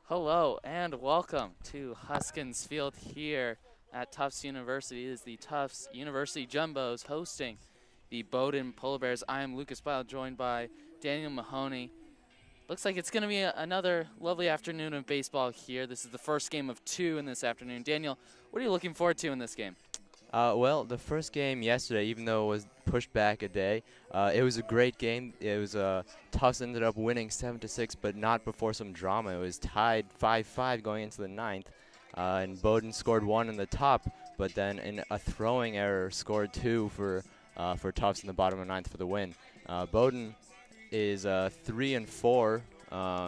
Hello and welcome to Huskins Field here at Tufts University. It is the Tufts University Jumbos hosting the Bowdoin Polar Bears. I am Lucas Bile, joined by Daniel Mahoney. Looks like it's going to be another lovely afternoon of baseball here. This is the first game of two in this afternoon. Daniel, what are you looking forward to in this game? Well, the first game yesterday, even though it was pushed back a day, it was a great game. It was Tufts ended up winning 7-6, but not before some drama. It was tied 5-5 going into the ninth, and Bowdoin scored one in the top, but then in a throwing error scored two for Tufts in the bottom of the ninth for the win. Bowdoin is 3-4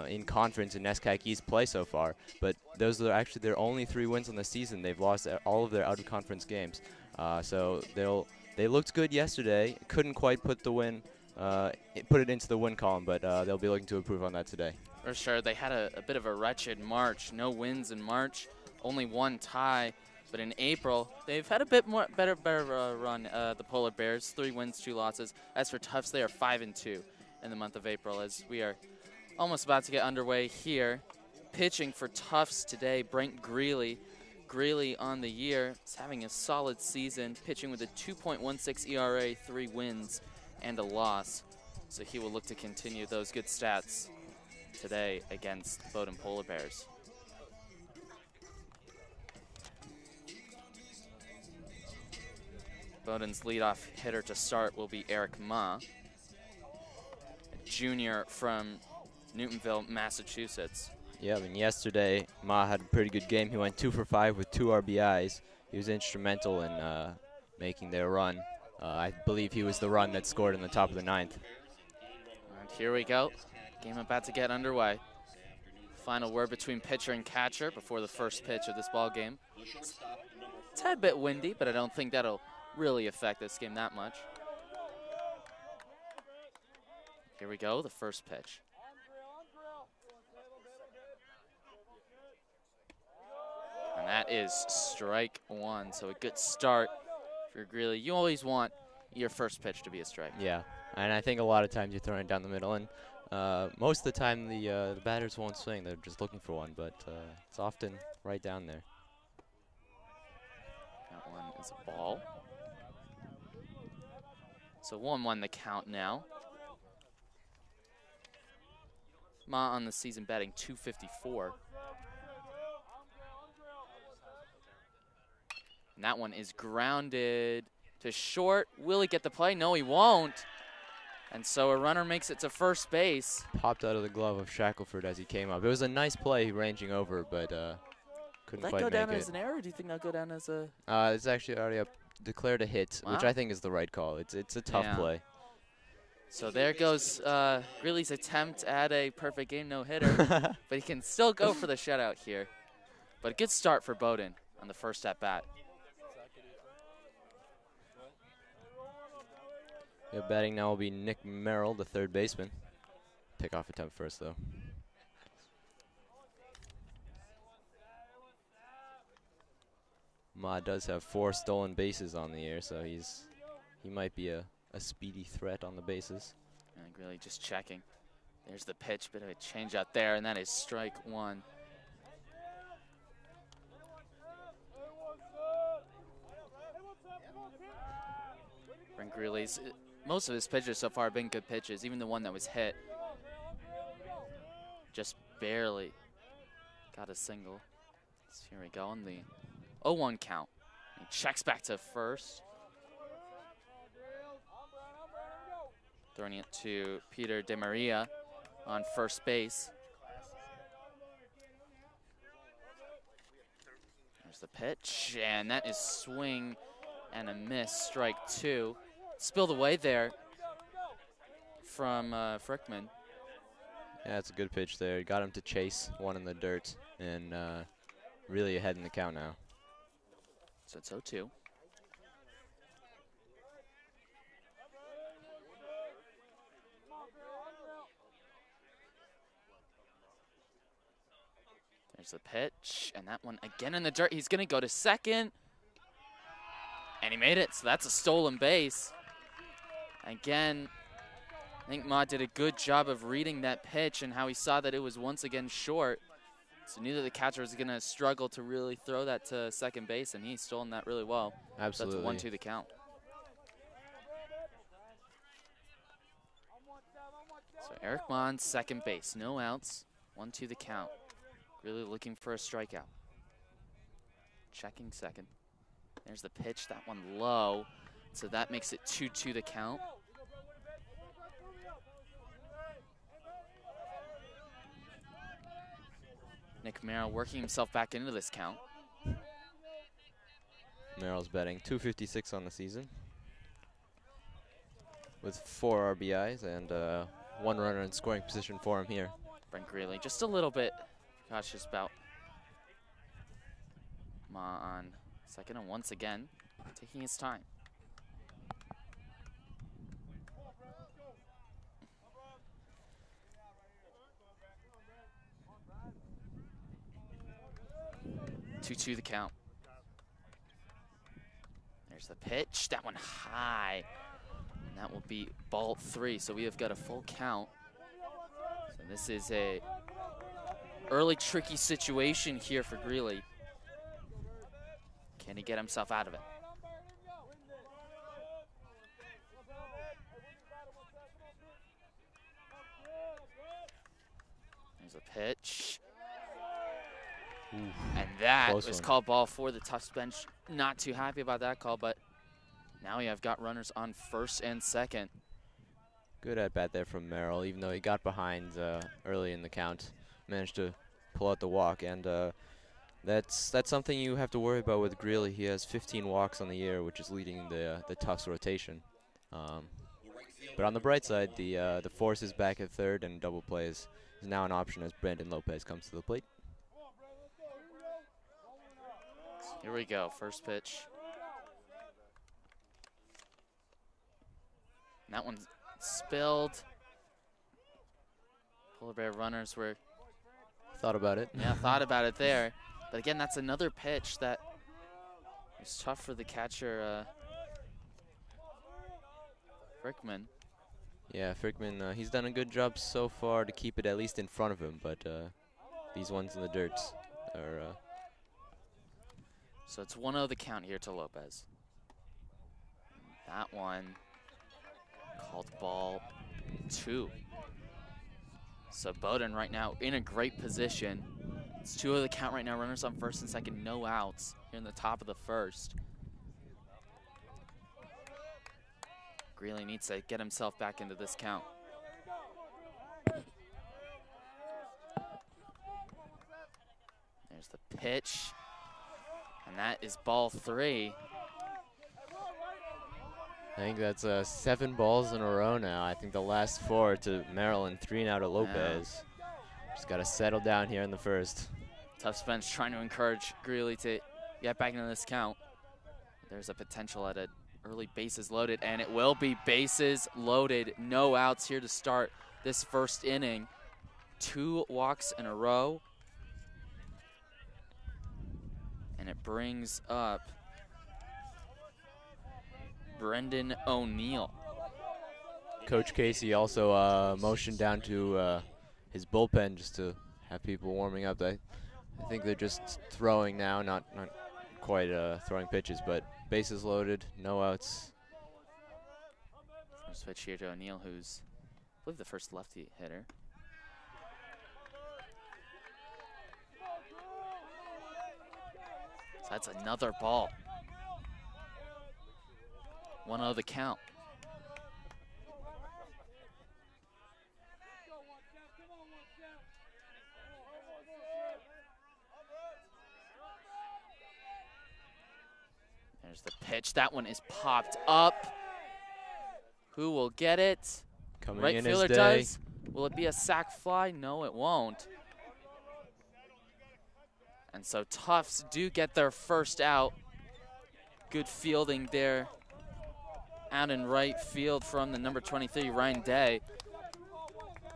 in conference in NESCAC East play so far, but those are actually their only 3 wins on the season. They've lost all of their out-of-conference games, so they looked good yesterday. Couldn't quite put it into the win column, but they'll be looking to improve on that today. For sure, they had a bit of a wretched March. No wins in March, only one tie. But in April, they've had a bit better run. The Polar Bears, 3 wins, 2 losses. As for Tufts, they are 5-2 in the month of April, as we are almost about to get underway here. Pitching for Tufts today, Brent Greeley. Greeley on the year is having a solid season, pitching with a 2.16 ERA, 3 wins and a loss. So he will look to continue those good stats today against the Bowdoin Polar Bears. Bowdoin's leadoff hitter to start will be Eric Ma, a junior from Newtonville, Massachusetts. Yeah, I mean, yesterday Ma had a pretty good game. He went 2 for 5 with 2 RBIs. He was instrumental in making their run. I believe he was the run that scored in the top of the ninth. And here we go. Game about to get underway. Final word between pitcher and catcher before the first pitch of this ball game. It's a tad bit windy, but I don't think that'll really affect this game that much. Here we go, the first pitch. And that is strike one, so a good start for Greeley. You always want your first pitch to be a strike. Yeah, and I think a lot of times you're throwing it down the middle, and most of the time the batters won't swing. They're just looking for one, but it's often right down there. That one is a ball. So 1-1 the count now. Ma on the season batting .254. And that one is grounded to short. Will he get the play? No, he won't. And so a runner makes it to first base. Popped out of the glove of Shackelford as he came up. It was a nice play ranging over, but couldn't quite make it. Will that go down as an error, or do you think that'll go down as a... It's actually already declared a hit, which I think is the right call. It's a tough play. So there goes Greeley's attempt at a perfect game no-hitter, but he can still go for the shutout here. But a good start for Bowdoin on the first at-bat. Yeah, batting now will be Nick Merrill, the third baseman. Pickoff attempt first, though. Ma does have 4 stolen bases on the year, so he might be a speedy threat on the bases. And really just checking. There's the pitch, bit of a change out there, and that is strike one. Brent Greeley's, most of his pitches so far have been good pitches, even the one that was hit. Just barely got a single. So here we go on the 0-1 count. He checks back to first. Throwing it to Peter DeMaria on first base. There's the pitch, and that is swing and a miss, strike 2. Spilled away there from Frickman. Yeah, it's a good pitch there. Got him to chase one in the dirt, and really ahead in the count now. So it's 0-2. There's the pitch, and that one again in the dirt. He's going to go to second, and he made it, so that's a stolen base. Again, I think Ma did a good job of reading that pitch and how he saw that it was once again short. So knew that the catcher was going to struggle to really throw that to second base, and he's stolen that really well. Absolutely. So that's 1-2 the count. So Eric Mon, second base, no outs, 1-2 the count. Really looking for a strikeout. Checking second. There's the pitch, that one low. So that makes it 2-2 the count. Nick Merrill working himself back into this count. Merrill's batting .256 on the season with 4 RBIs and 1 runner in scoring position for him here. Brent Greeley just a little bit cautious about Ma on second, and once again taking his time. Two the count. There's the pitch, that one high, and that will be ball 3. So we have got a full count. So this is a early tricky situation here for Greeley. Can he get himself out of it? There's a pitch. And that was called ball 4. The Tufts bench not too happy about that call, but now we have got runners on first and second. Good at bat there from Merrill, even though he got behind early in the count. Managed to pull out the walk, and that's something you have to worry about with Greeley. He has 15 walks on the year, which is leading the Tufts rotation. But on the bright side, the force is back at third, and double play is now an option as Brandon Lopez comes to the plate. Here we go, first pitch. And that one's spilled. Polar Bear runners were... Thought about it. Yeah, thought about it there. But again, that's another pitch that was tough for the catcher, Frickman. Yeah, Frickman, he's done a good job so far to keep it at least in front of him, but these ones in the dirt are... So it's 1-0 the count here to Lopez. That one called ball 2. So Bowdoin right now in a great position. It's 2-0 the count right now. Runners on first and second, no outs here in the top of the first. Greeley needs to get himself back into this count. There's the pitch. And that is ball 3. I think that's 7 balls in a row now. I think the last 4 to Merrill and 3 now to Lopez. Yeah. Just got to settle down here in the first. Tufts bench trying to encourage Greeley to get back into this count. There's a potential at an early bases loaded, and it will be bases loaded. No outs here to start this first inning. 2 walks in a row. And it brings up Brendan O'Neill. Coach Casey also motioned down to his bullpen just to have people warming up. I think they're just throwing now, not quite throwing pitches, but bases loaded, no outs. First pitch here to O'Neill, who's, I believe, the first lefty hitter. So that's another ball. 1-0 the count. There's the pitch. That one is popped up. Who will get it? Coming right in fielder his day. does. Will it be a sac fly? No, it won't. And so Tufts do get their first out. Good fielding there out in right field from the number 23, Ryan Day.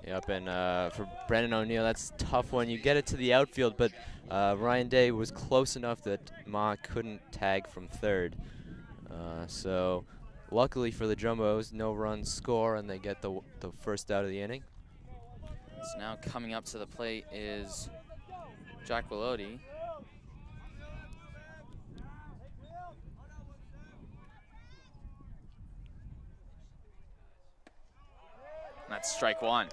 Yep, and for Brandon O'Neill, that's a tough one. You get it to the outfield, but Ryan Day was close enough that Ma couldn't tag from third. So luckily for the Jumbos, no runs score, and they get the first out of the inning. So now coming up to the plate is Jack Willotti. That's strike one.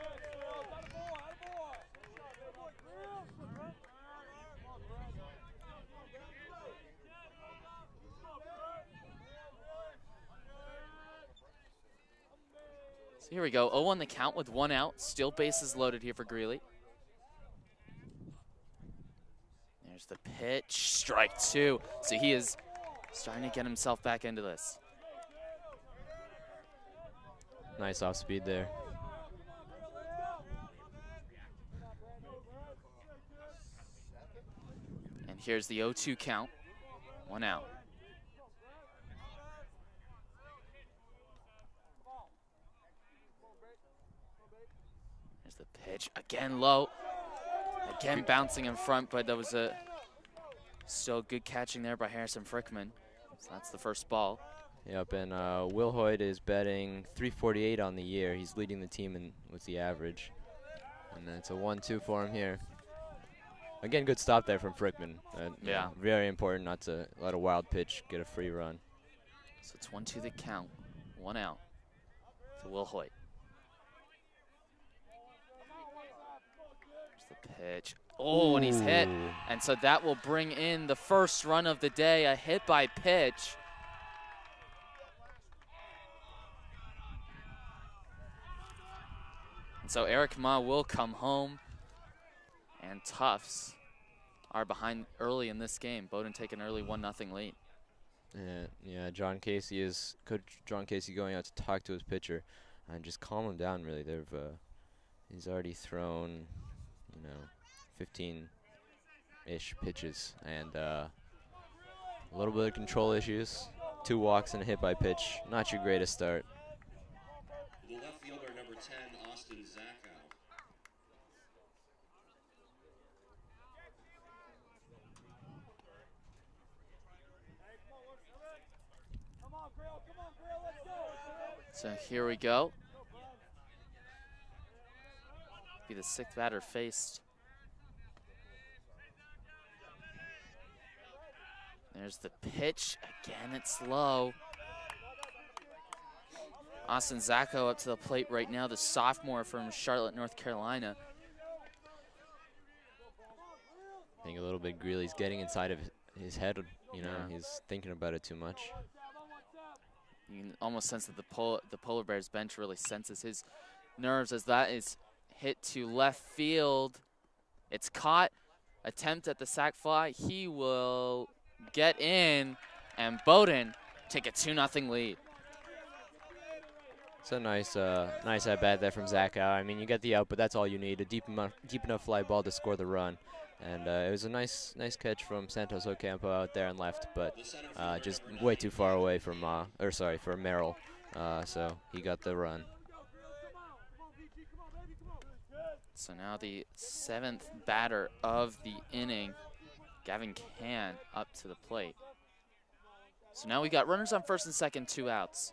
So here we go, 0 on the count with 1 out. Still bases loaded here for Greeley. There's the pitch, strike 2. So he is starting to get himself back into this. Nice off speed there. And here's the 0-2 count, 1 out. There's the pitch, again low. Again bouncing in front, but that was a still good catching there by Harrison Frickman. So that's the first ball. Yep, and Will Hoyt is betting 348 on the year. He's leading the team with the average. And that's a 1-2 for him here. Again, good stop there from Frickman. Yeah. Very important not to let a wild pitch get a free run. So it's 1-2 the count, 1 out to Will Hoyt. There's the pitch. Oh, and he's hit. And so that will bring in the first run of the day, a hit by pitch. And so Eric Ma will come home, and Tufts are behind early in this game. Bowdoin take an early 1-0 lead. Yeah, Coach John Casey going out to talk to his pitcher and just calm him down, really. He's already thrown, 15-ish pitches, and a little bit of control issues. 2 walks and a hit by pitch. Not your greatest start. The left fielder, number 10, Austin Zackow. So here we go. Be the 6th batter faced. There's the pitch. Again, it's low. Austin Zacko up to the plate right now, the sophomore from Charlotte, North Carolina. I think a little bit Greeley's getting inside of his head, he's thinking about it too much. You can almost sense that the Polar Bears bench really senses his nerves as that is hit to left field. It's caught. Attempt at the sac fly. He will get in, and Bowdoin take a 2-0 lead. It's a nice at bat there from Zackow. I mean, you get the out, but that's all you need—a deep enough fly ball to score the run. And it was a nice catch from Santos Ocampo out there and left, but just way too far away from for Merrill. So he got the run. So now the 7th batter of the inning, Gavin Can, up to the plate. So now we got runners on first and second, 2 outs.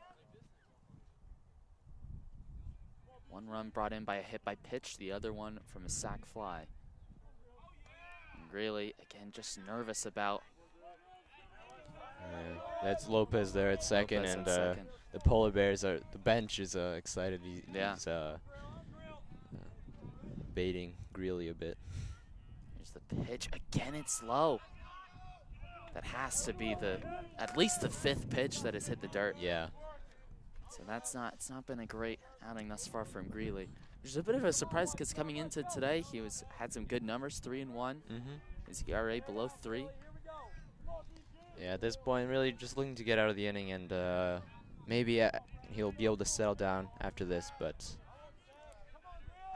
1 run brought in by a hit by pitch, the other one from a sac fly. And Greeley, again, just nervous about. That's Lopez there at second, Lopez and at second. the Polar Bears the bench is excited. He's baiting Greeley a bit. Here's the pitch. Again, it's low. That has to be at least the 5th pitch that has hit the dirt. Yeah. So it's not been a great outing thus far from Greeley. Which is a bit of a surprise because coming into today, he had some good numbers, 3-1. His ERA below 3. Yeah, at this point, really just looking to get out of the inning, and maybe he'll be able to settle down after this, but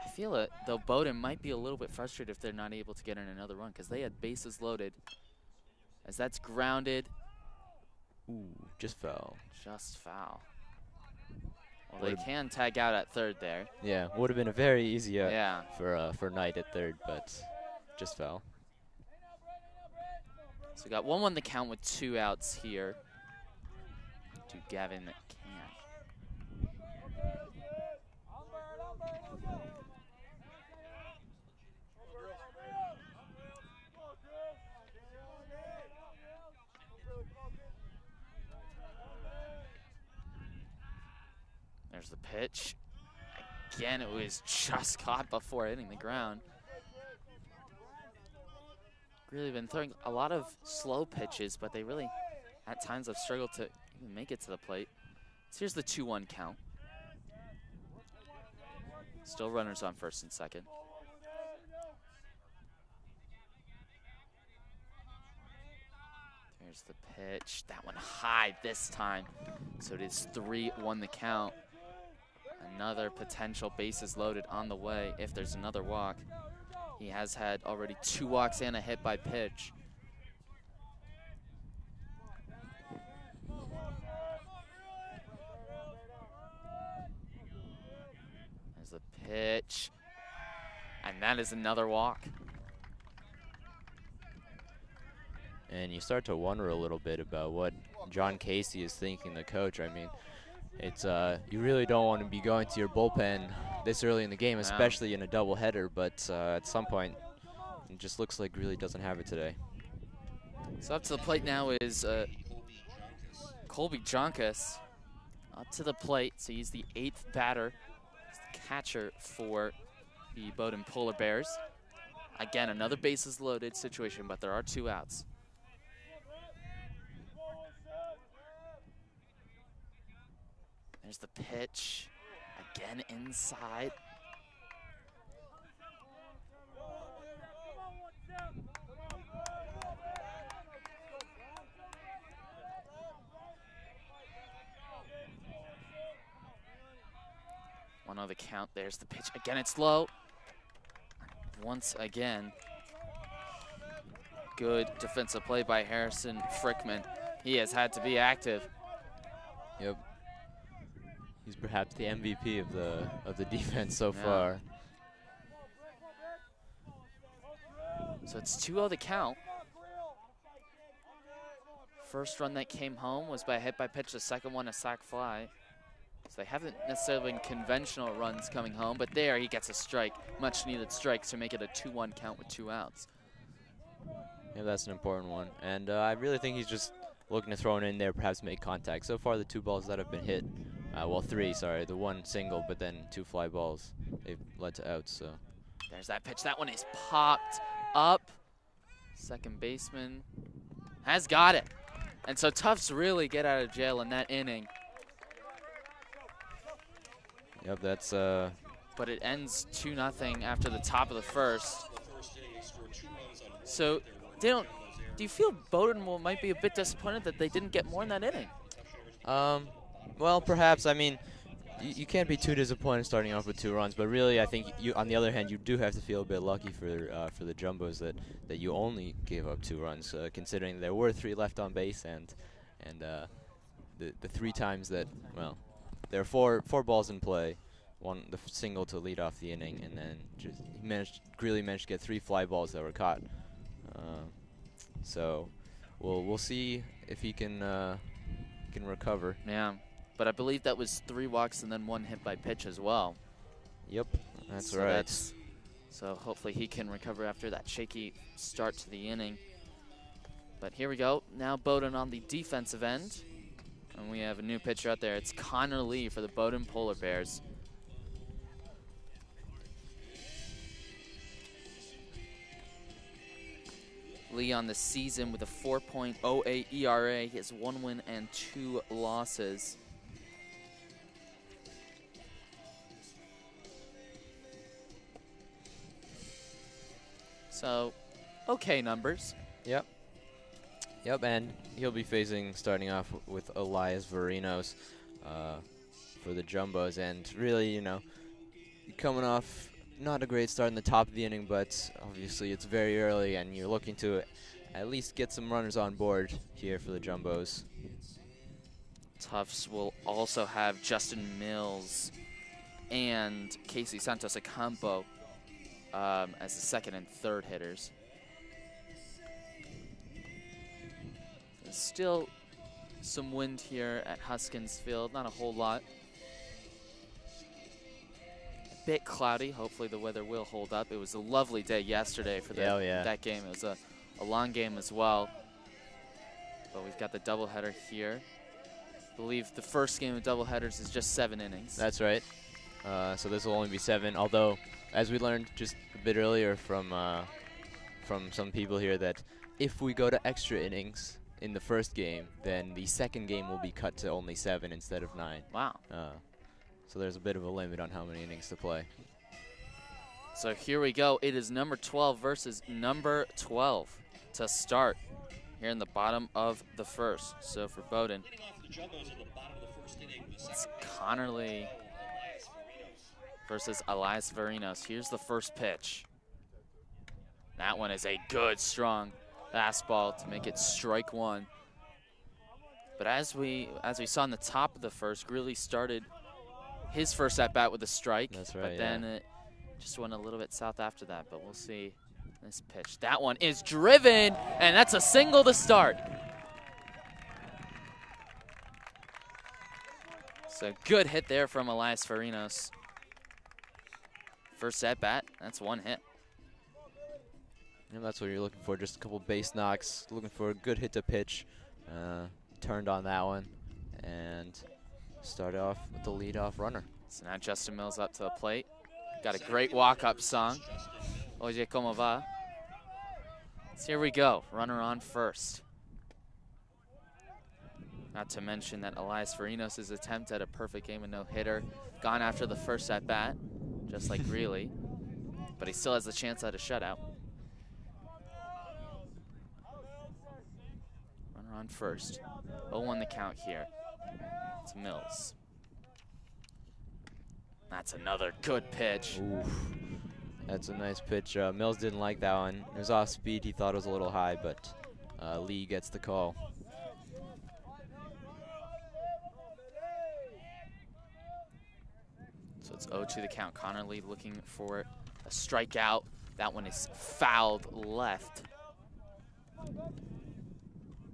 I feel it, though Bowdoin might be a little bit frustrated if they're not able to get in another run because they had bases loaded. As that's grounded. Ooh, just foul. Just foul. Well, they can tag out at third there. Yeah, would have been a very easy for Knight at third, but just foul. So we got 1-1 the count with 2 outs here to Gavin Can. There's the pitch. Again, it was just caught before hitting the ground. Really been throwing a lot of slow pitches, but they really, at times, have struggled to even make it to the plate. So here's the 2-1 count. Still runners on first and second. There's the pitch. That one high this time. So it is 3-1 the count. Another potential bases loaded on the way if there's another walk. He has had already 2 walks and a hit by pitch. There's the pitch. And that is another walk. And you start to wonder a little bit about what John Casey is thinking, the coach. I mean, it's you really don't want to be going to your bullpen this early in the game, especially in a doubleheader. But at some point, it just looks like really doesn't have it today. So up to the plate now is Colby Jonkus. Up to the plate, so he's the 8th batter. He's the catcher for the Bowdoin Polar Bears. Again, another bases loaded situation, but there are 2 outs. There's the pitch, again inside. One on the count, there's the pitch. Again, it's low. Once again, good defensive play by Harrison Frickman. He has had to be active. Yep. He's perhaps the MVP of the defense so far. So it's 2-0 the count. First run that came home was by a hit by pitch. The second one a sac fly. So they haven't necessarily been conventional runs coming home, but there he gets a strike, much needed strike to make it a 2-1 count with 2 outs. Yeah, that's an important one. And I really think he's just looking to throw it in there, perhaps make contact. So far, the 2 balls that have been hit, well, 3, sorry, the 1 single, but then 2 fly balls, they've led to outs. So there's that pitch. That one is popped up. Second baseman has got it. And so Tufts really get out of jail in that inning. Yep, that's but it ends 2-0 after the top of the first. So they don't. Do you feel Bowdoin might be a bit disappointed that they didn't get more in that inning? Well, perhaps. I mean, you can't be too disappointed starting off with 2 runs, but really, I think you, on the other hand, you do have to feel a bit lucky for the Jumbos that you only gave up 2 runs, considering there were 3 left on base and the 3 times that, well, there are 4 balls in play, the single to lead off the inning, and then Greeley managed to get 3 fly balls that were caught. So we'll see if he can recover. Yeah, but I believe that was 3 walks and then 1 hit by pitch as well. Yep, that's right. So hopefully he can recover after that shaky start to the inning. But here we go. Now Bowdoin on the defensive end. And we have a new pitcher out there. It's Connor Lee for the Bowdoin Polar Bears. Lee on the season with a 4.08 ERA. He has 1 win and 2 losses. So, okay numbers. Yep. Yep, and he'll be starting off with Elias Varinos for the Jumbos. And really, you know, coming off not a great start in the top of the inning, but obviously it's very early, and you're looking to at least get some runners on board here for the Jumbos. Tufts will also have Justin Mills and Casey Santos Acampo as the second and third hitters. There's still some wind here at Huskins Field, not a whole lot. A bit cloudy, hopefully the weather will hold up. It was a lovely day yesterday for that game. It was a long game as well. But we've got the doubleheader here. I believe the first game of doubleheaders is just 7 innings. That's right. So this will only be 7. Although, as we learned just a bit earlier from some people here, that if we go to extra innings in the first game, then the second game will be cut to only 7 instead of 9. Wow. So there's a bit of a limit on how many innings to play. So here we go. It is number 12 versus number 12 to start here in the bottom of the first. So for Bowdoin, it's Connor Lee versus Elias Varinos. Here's the first pitch. That one is a good, strong fastball to make it strike 1. But as we saw in the top of the first, Greeley started his first at bat with a strike. That's right. But then it just went a little bit south after that. But we'll see this pitch. That one is driven, and that's a single to start. So good hit there from Elias Varinos. First at bat, that's 1 hit. And that's what you're looking for, just a couple base knocks, looking for a good hit to pitch. Turned on that one and started off with the leadoff runner. So now Justin Mills up to the plate. Got a great walk-up song. Oye, como va? So here we go, runner on first. Not to mention that Elias Varinos' attempt at a perfect game with no-hitter, gone after the first at-bat, just like Greeley, but he still has the chance at a shutout. Runner on first. 0-1 the count here. It's Mills. That's another good pitch. Oof. That's a nice pitch. Mills didn't like that one. It was off speed. He thought it was a little high, but Lee gets the call. So it's 0-2 the count. Connor Lee looking for a strikeout. That one is fouled left.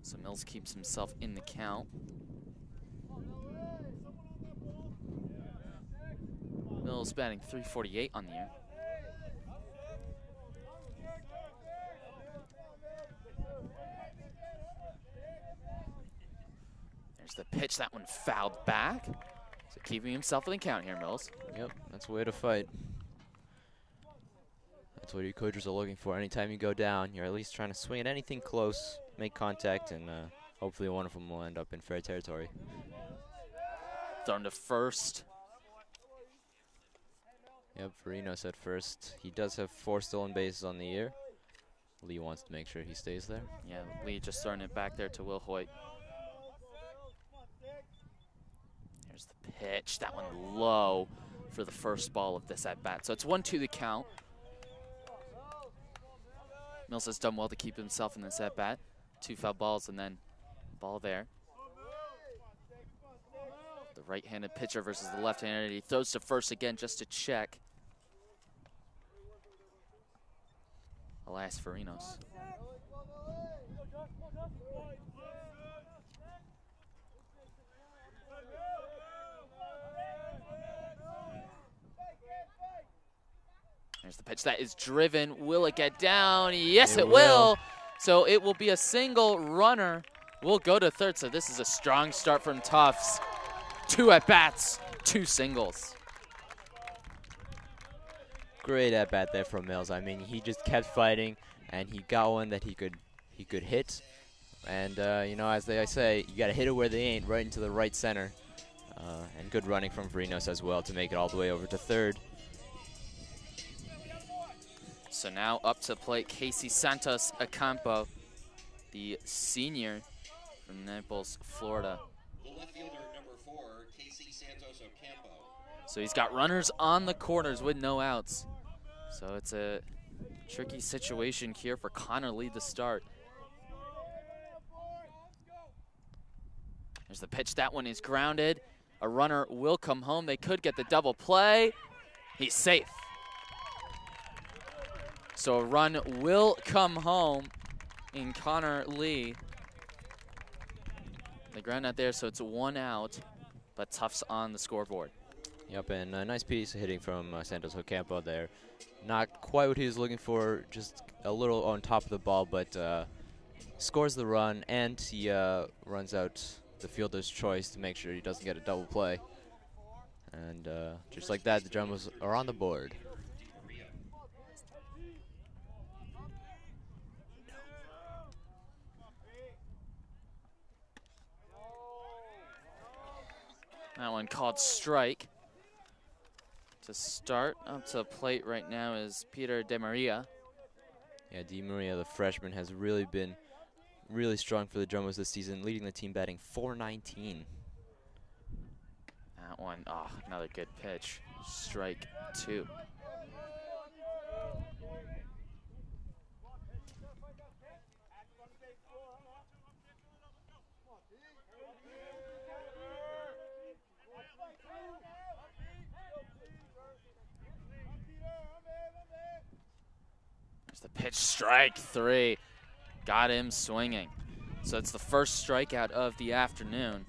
So Mills keeps himself in the count. Mills batting .348 on the year. There's the pitch. That one fouled back. So keeping himself in the count here, Mills. Yep, that's the way to fight. That's what your coaches are looking for. Anytime you go down, you're at least trying to swing at anything close, make contact, and hopefully one of them will end up in fair territory. Thrown to first. Yep, Varinos at first. He does have 4 stolen bases on the year. Lee wants to make sure he stays there. Yeah, Lee just throwing it back there to Will Hoyt. There's the pitch. That one low for the first ball of this at-bat. So it's 1-2 the count. Mills has done well to keep himself in this at-bat. 2 foul balls and then ball there. The right-handed pitcher versus the left-handed. He throws to first again just to check. Elias Varinos. There's the pitch that is driven. Will it get down? Yes, it will. So it will be a single runner. We'll go to third. So this is a strong start from Tufts. 2 at-bats, 2 singles. Great at-bat there from Mills. I mean, he just kept fighting, and he got one that he could hit. And, you know, as I say, you got to hit it where they ain't, right into the right center. And good running from Varinos as well to make it all the way over to third. So now up to plate, Casey Santos Ocampo, the senior from Naples, Florida. The left fielder, number 4, Casey Santos Ocampo. So he's got runners on the corners with no outs. So it's a tricky situation here for Connor Lee to start. There's the pitch. That one is grounded. A runner will come home. They could get the double play. He's safe. So a run will come home in Connor Lee. The ground out there, so it's 1 out, but Tufts on the scoreboard. Yep, and a nice piece of hitting from Santos Ocampo there. Not quite what he was looking for, just a little on top of the ball, but scores the run, and he runs out the fielder's choice to make sure he doesn't get a double play. And just like that, the Jumbos are on the board. That one called strike. To start up to the plate right now is Peter DeMaria. Yeah, DeMaria, the freshman, has really been really strong for the Jumbos this season, leading the team batting .419. That one, another good pitch. Strike 2. There's the pitch, strike 3. Got him swinging. So it's the first strikeout of the afternoon.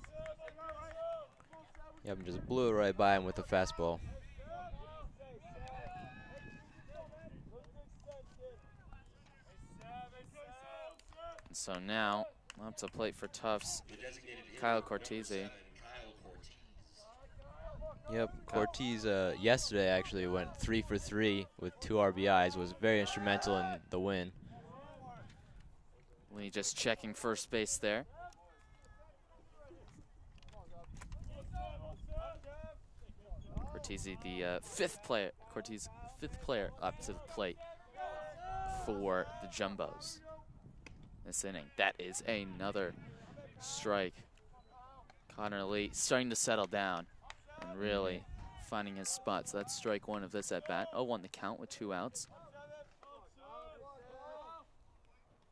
Yep, and just blew it right by him with the fastball. So now, up to plate for Tufts, Kyle Cortese. Yep, Cortez yesterday actually went 3 for 3 with 2 RBIs, was very instrumental in the win. Lee just checking first base there. Cortese, the fifth player up to the plate for the Jumbos this inning. That is another strike. Connor Lee starting to settle down and really finding his spot. So that's strike 1 of this at bat. 0-1 the count with 2 outs.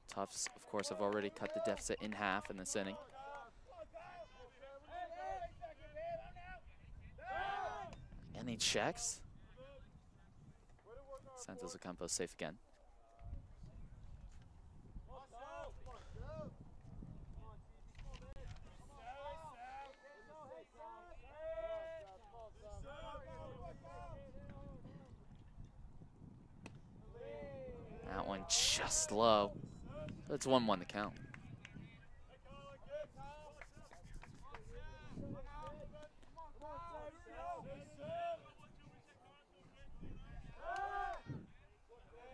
Tufts, of course, have already cut the deficit in half in this inning. And he checks. Santos Ocampo safe again. That one just low. It's 1-1 the count.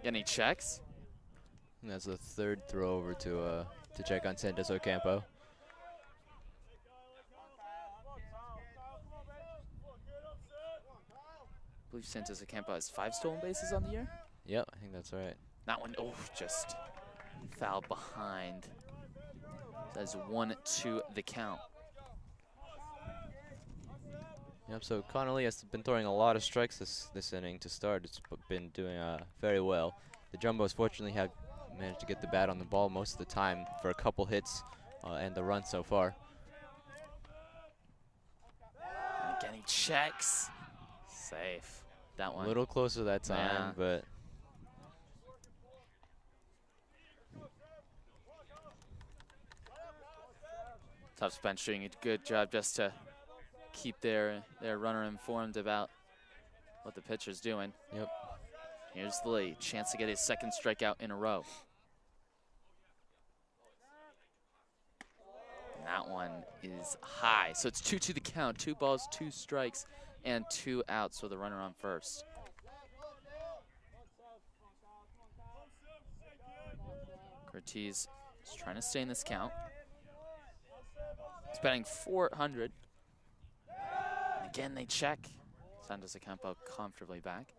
Any checks? And that's the third throw over to check on Santos Ocampo. I believe Santos Ocampo has 5 stolen bases on the year. Yep, I think that's right. That one, just foul behind. That's 1-2 the count. Yep, so Connolly has been throwing a lot of strikes this inning to start. It's been doing very well. The Jumbos fortunately have managed to get the bat on the ball most of the time for a couple hits and the run so far. And again, he checks. Safe. That one. A little closer that time, but... Tufts bench doing a good job just to keep their runner informed about what the pitcher's doing. Yep. Here's the lead. Chance to get his second strikeout in a row. And that one is high. So it's 2-2 the count. 2 balls, 2 strikes, and 2 outs with the runner on first. Cortez is trying to stay in this count. He's batting .400. And again, they check. Santos Ocampo comfortably back.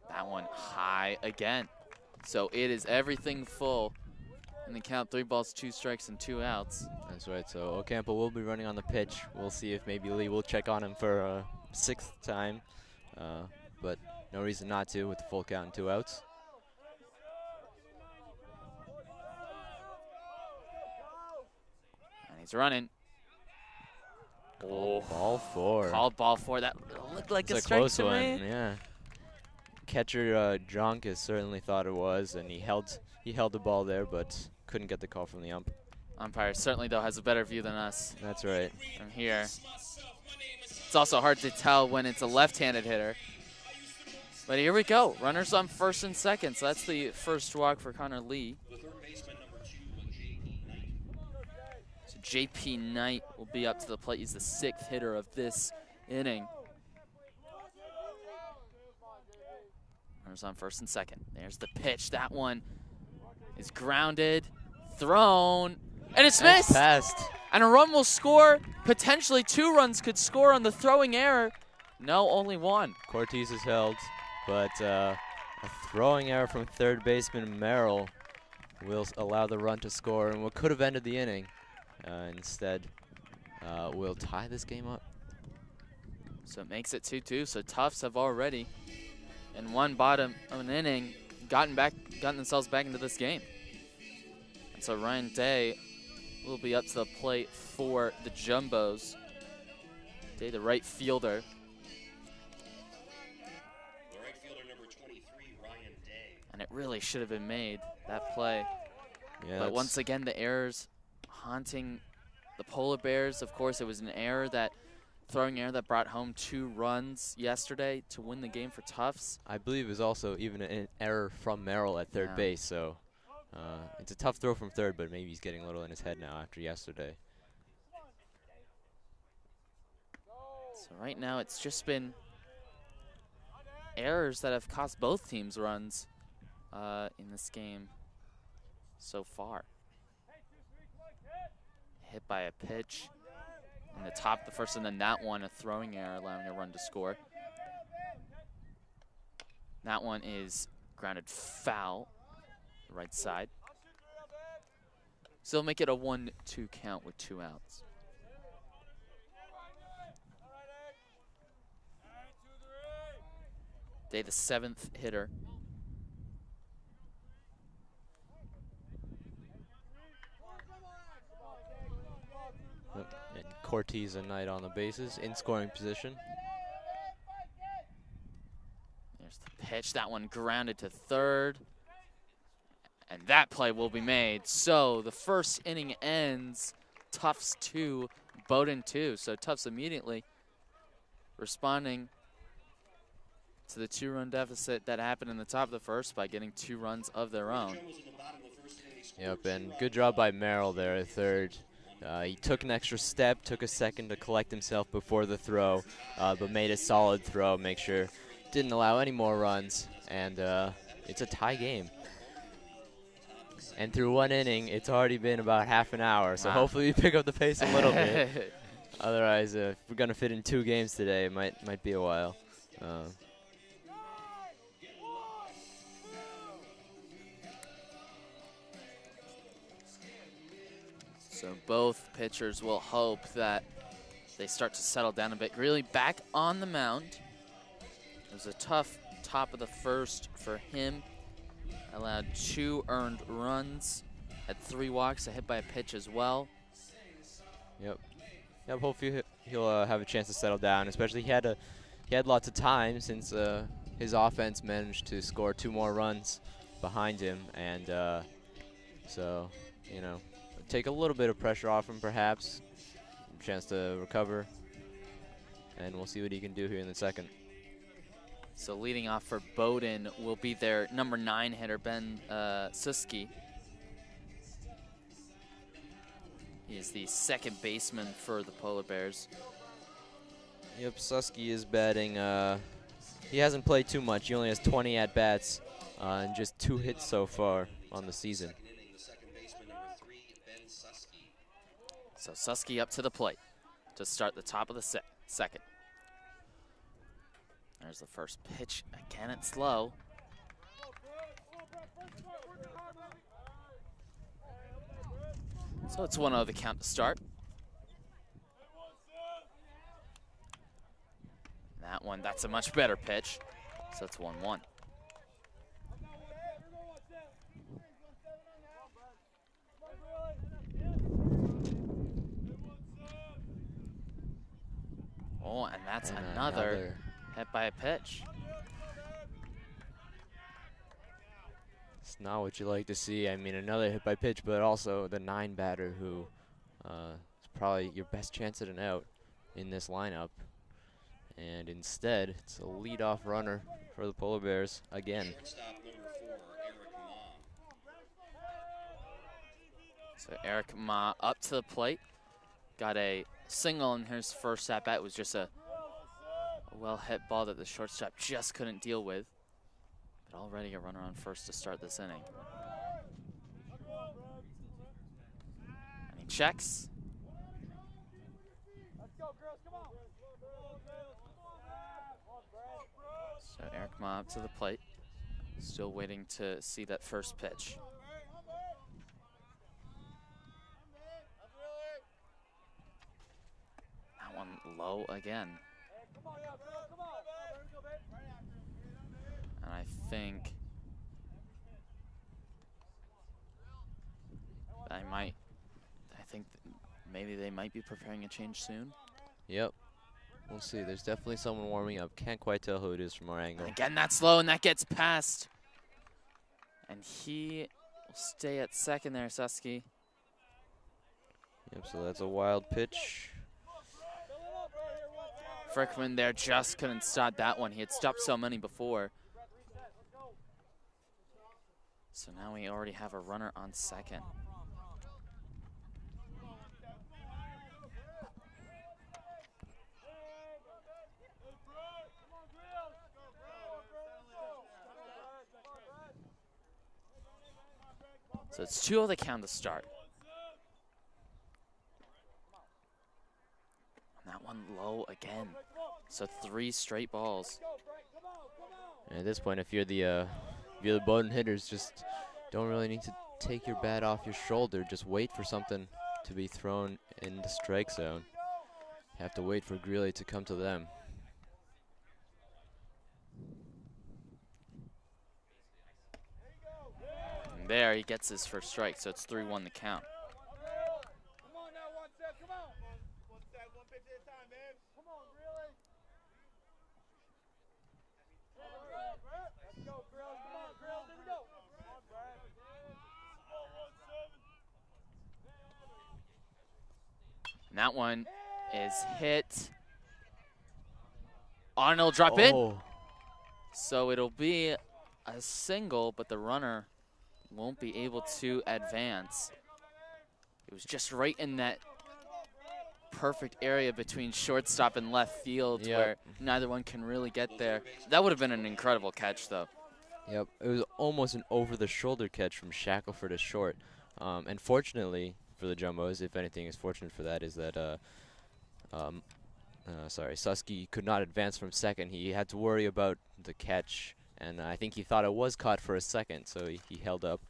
That one high again. So it is everything full. In the count, 3 balls, 2 strikes, and 2 outs. That's right, so Ocampo will be running on the pitch. We'll see if maybe Lee will check on him for a 6th time. But no reason not to with the full count and 2 outs. And he's running. Oh, ball 4. Called ball 4. That looked like it's a strike close to one. me. Yeah. Catcher Jonkas certainly thought it was, and he held the ball there, but couldn't get the call from the ump. Umpire certainly, though, has a better view than us. That's right. From here. It's also hard to tell when it's a left-handed hitter. But here we go. Runners on first and second. So that's the first walk for Connor Lee. The third baseman, number 2, J.P. Knight. So J.P. Knight will be up to the plate. He's the 6th hitter of this inning. Runners on first and second. There's the pitch. That one is grounded, thrown, and it's missed. Passed. And a run will score. Potentially 2 runs could score on the throwing error. No, only 1. Cortez is held, but a throwing error from third baseman Merrill will allow the run to score, and what could have ended the inning instead will tie this game up. So it makes it 2-2. So Tufts have already, in one bottom of an inning, gotten themselves back into this game. And so Ryan Day will be up to the plate for the Jumbos. Day, the right fielder. The right fielder, number 23, Ryan Day. And it really should have been made, that play. Yeah, But once again, the errors haunting the Polar Bears. Of course, it was an error, that throwing error that brought home 2 runs yesterday to win the game for Tufts. I believe it was also even an error from Merrill at third base, so it's a tough throw from third, but maybe he's getting a little in his head now after yesterday. So right now, it's just been errors that have cost both teams runs in this game so far. Hit by a pitch in the top of the first, and then that one, a throwing error, allowing a run to score. That one is grounded foul, right side. So they'll make it a 1-2 count with 2 outs. Day, the 7th hitter. And Cortez and Knight on the bases, in scoring position. There's the pitch. That one grounded to third. And that play will be made. So the first inning ends. Tufts 2, Bowdoin 2. So Tufts immediately responding to the 2-run deficit that happened in the top of the first by getting 2 runs of their own. Yep, and good job by Merrill there at third. He took an extra step, took a second to collect himself before the throw, but made a solid throw, make sure didn't allow any more runs, and it's a tie game. And through 1 inning, it's already been about half an hour, so hopefully we pick up the pace a little bit. Otherwise, if we're going to fit in 2 games today, it might be a while. So both pitchers will hope that they start to settle down a bit. Really back on the mound. It was a tough top of the first for him. Allowed 2 earned runs. Had 3 walks, a hit by a pitch as well. Yep. Hopefully he'll have a chance to settle down. Especially he had lots of time since his offense managed to score 2 more runs behind him, and so take a little bit of pressure off him, perhaps. Chance to recover, and we'll see what he can do here in the second. So leading off for Bowdoin will be their number 9 hitter, Ben Suski. He is the 2nd baseman for the Polar Bears. Yep, Suski is batting. He hasn't played too much. He only has 20 at-bats and just 2 hits so far on the season. So Suski up to the plate to start the top of the second. There's the first pitch. Again, it's low. So it's 1-0 the count to start. That one, that's a much better pitch. So it's 1-1. Oh, and that's another hit by a pitch. It's not what you like to see. I mean, another hit by pitch, but also the 9 batter who is probably your best chance at an out in this lineup. And instead, it's a leadoff runner for the Polar Bears again. Shortstop number 4, Eric Ma. So Eric Ma up to the plate. Got a single in his first at bat. It was just a well-hit ball that the shortstop just couldn't deal with. But already a runner on first to start this inning. And he checks. So Eric Ma up to the plate. Still waiting to see that first pitch. That one low again. And I think maybe they might be preparing a change soon. Yep. We'll see. There's definitely someone warming up. Can't quite tell who it is from our angle. And again, that's low, and that gets past. And he will stay at second there, Susky. Yep, so that's a wild pitch. Frickman there just couldn't stop that one. He had stopped so many before. So now we already have a runner on second. So it's 2-0 the count to start. And that one low again. So 3 straight balls. And at this point, if you're the Bowdoin hitters, just don't really need to take your bat off your shoulder. Just wait for something to be thrown in the strike zone. You have to wait for Greeley to come to them. And there he gets his first strike, so it's 3-1 the count. And that one is hit. Arnold drop in. So it'll be a single, but the runner won't be able to advance. It was just right in that perfect area between shortstop and left field where neither one can really get there. That would have been an incredible catch, though. Yep, it was almost an over-the-shoulder catch from Shackelford to short. And fortunately for the Jumbos, if anything is fortunate for that, is that Susky could not advance from second. He had to worry about the catch, and I think he thought it was caught for a second, so he held up.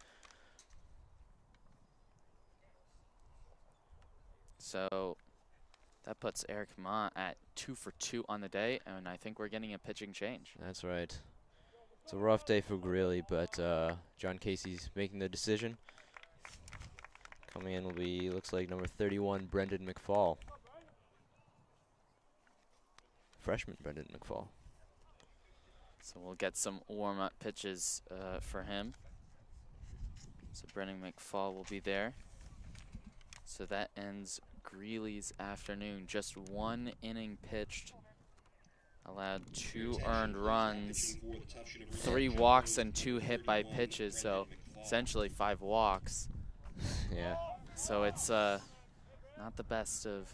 So that puts Eric Ma at 2 for 2 on the day, and I think we're getting a pitching change. That's right. It's a rough day for Greeley, but John Casey's making the decision. Coming in will be, looks like, number 31, Brendan McFall. Freshman Brendan McFall. So we'll get some warm-up pitches for him. So Brendan McFall will be there. So that ends Greeley's afternoon. Just 1 inning pitched. Allowed 2 earned runs, 3 walks, and 2 hit by pitches. So essentially 5 walks. Yeah. So it's not the best of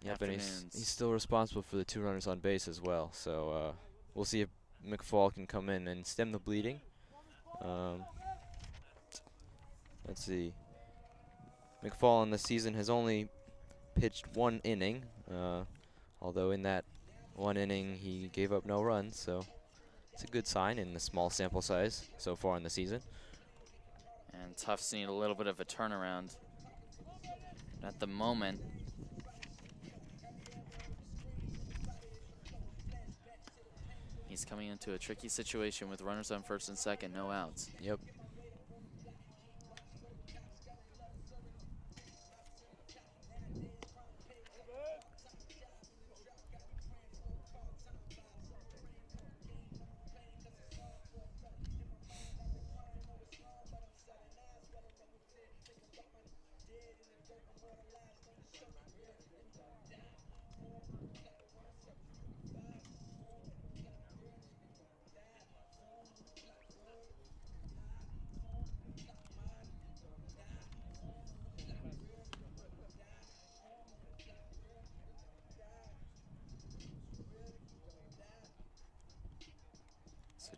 afternoons. And he's still responsible for the 2 runners on base as well. So we'll see if McFall can come in and stem the bleeding. Let's see. McFall in the season has only pitched 1 inning, although in that 1 inning he gave up no runs, so it's a good sign in the small sample size so far in the season. And Tufts need a little bit of a turnaround. At the moment, he's coming into a tricky situation with runners on first and second, no outs. Yep.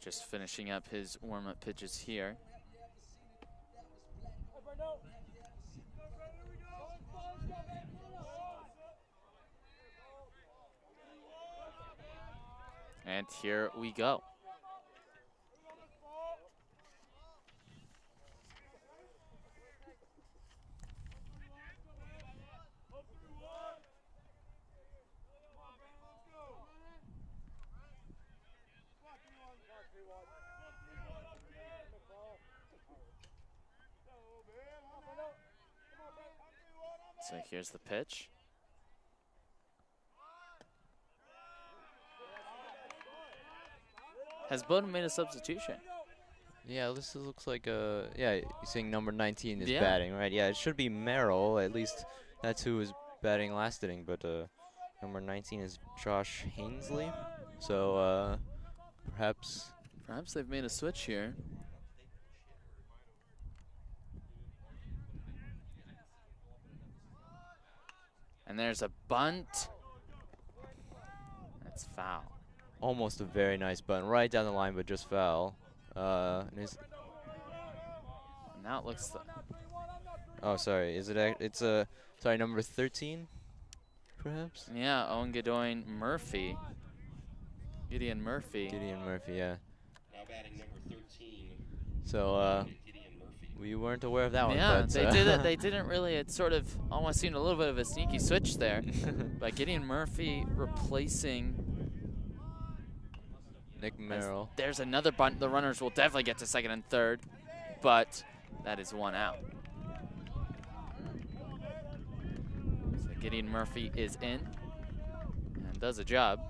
Just finishing up his warm-up pitches here. And here we go. So here's the pitch. Has Bowdoin made a substitution? Yeah, this looks like yeah, you're saying number 19 is Yeah. batting, right? Yeah, it should be Merrill. At least that's who was batting last inning, but number 19 is Josh Hainsley. So perhaps they've made a switch here. And there's a bunt. That's foul. almost a very nice bunt right down the line, but just foul. And now it looks. Oh, sorry. Is it? It's sorry, number 13, perhaps. Yeah, Owen Bowdoin Murphy. Gideon Murphy. Gideon Murphy, yeah. Now batting number 13. So we weren't aware of that one. Yeah, but, they did it. They didn't really. It sort of almost seemed a little bit of a sneaky switch there. But Gideon Murphy replacing Nick Merrill. There's another bunt. The runners will definitely get to second and third, but that is one out. So Gideon Murphy is in and does a job.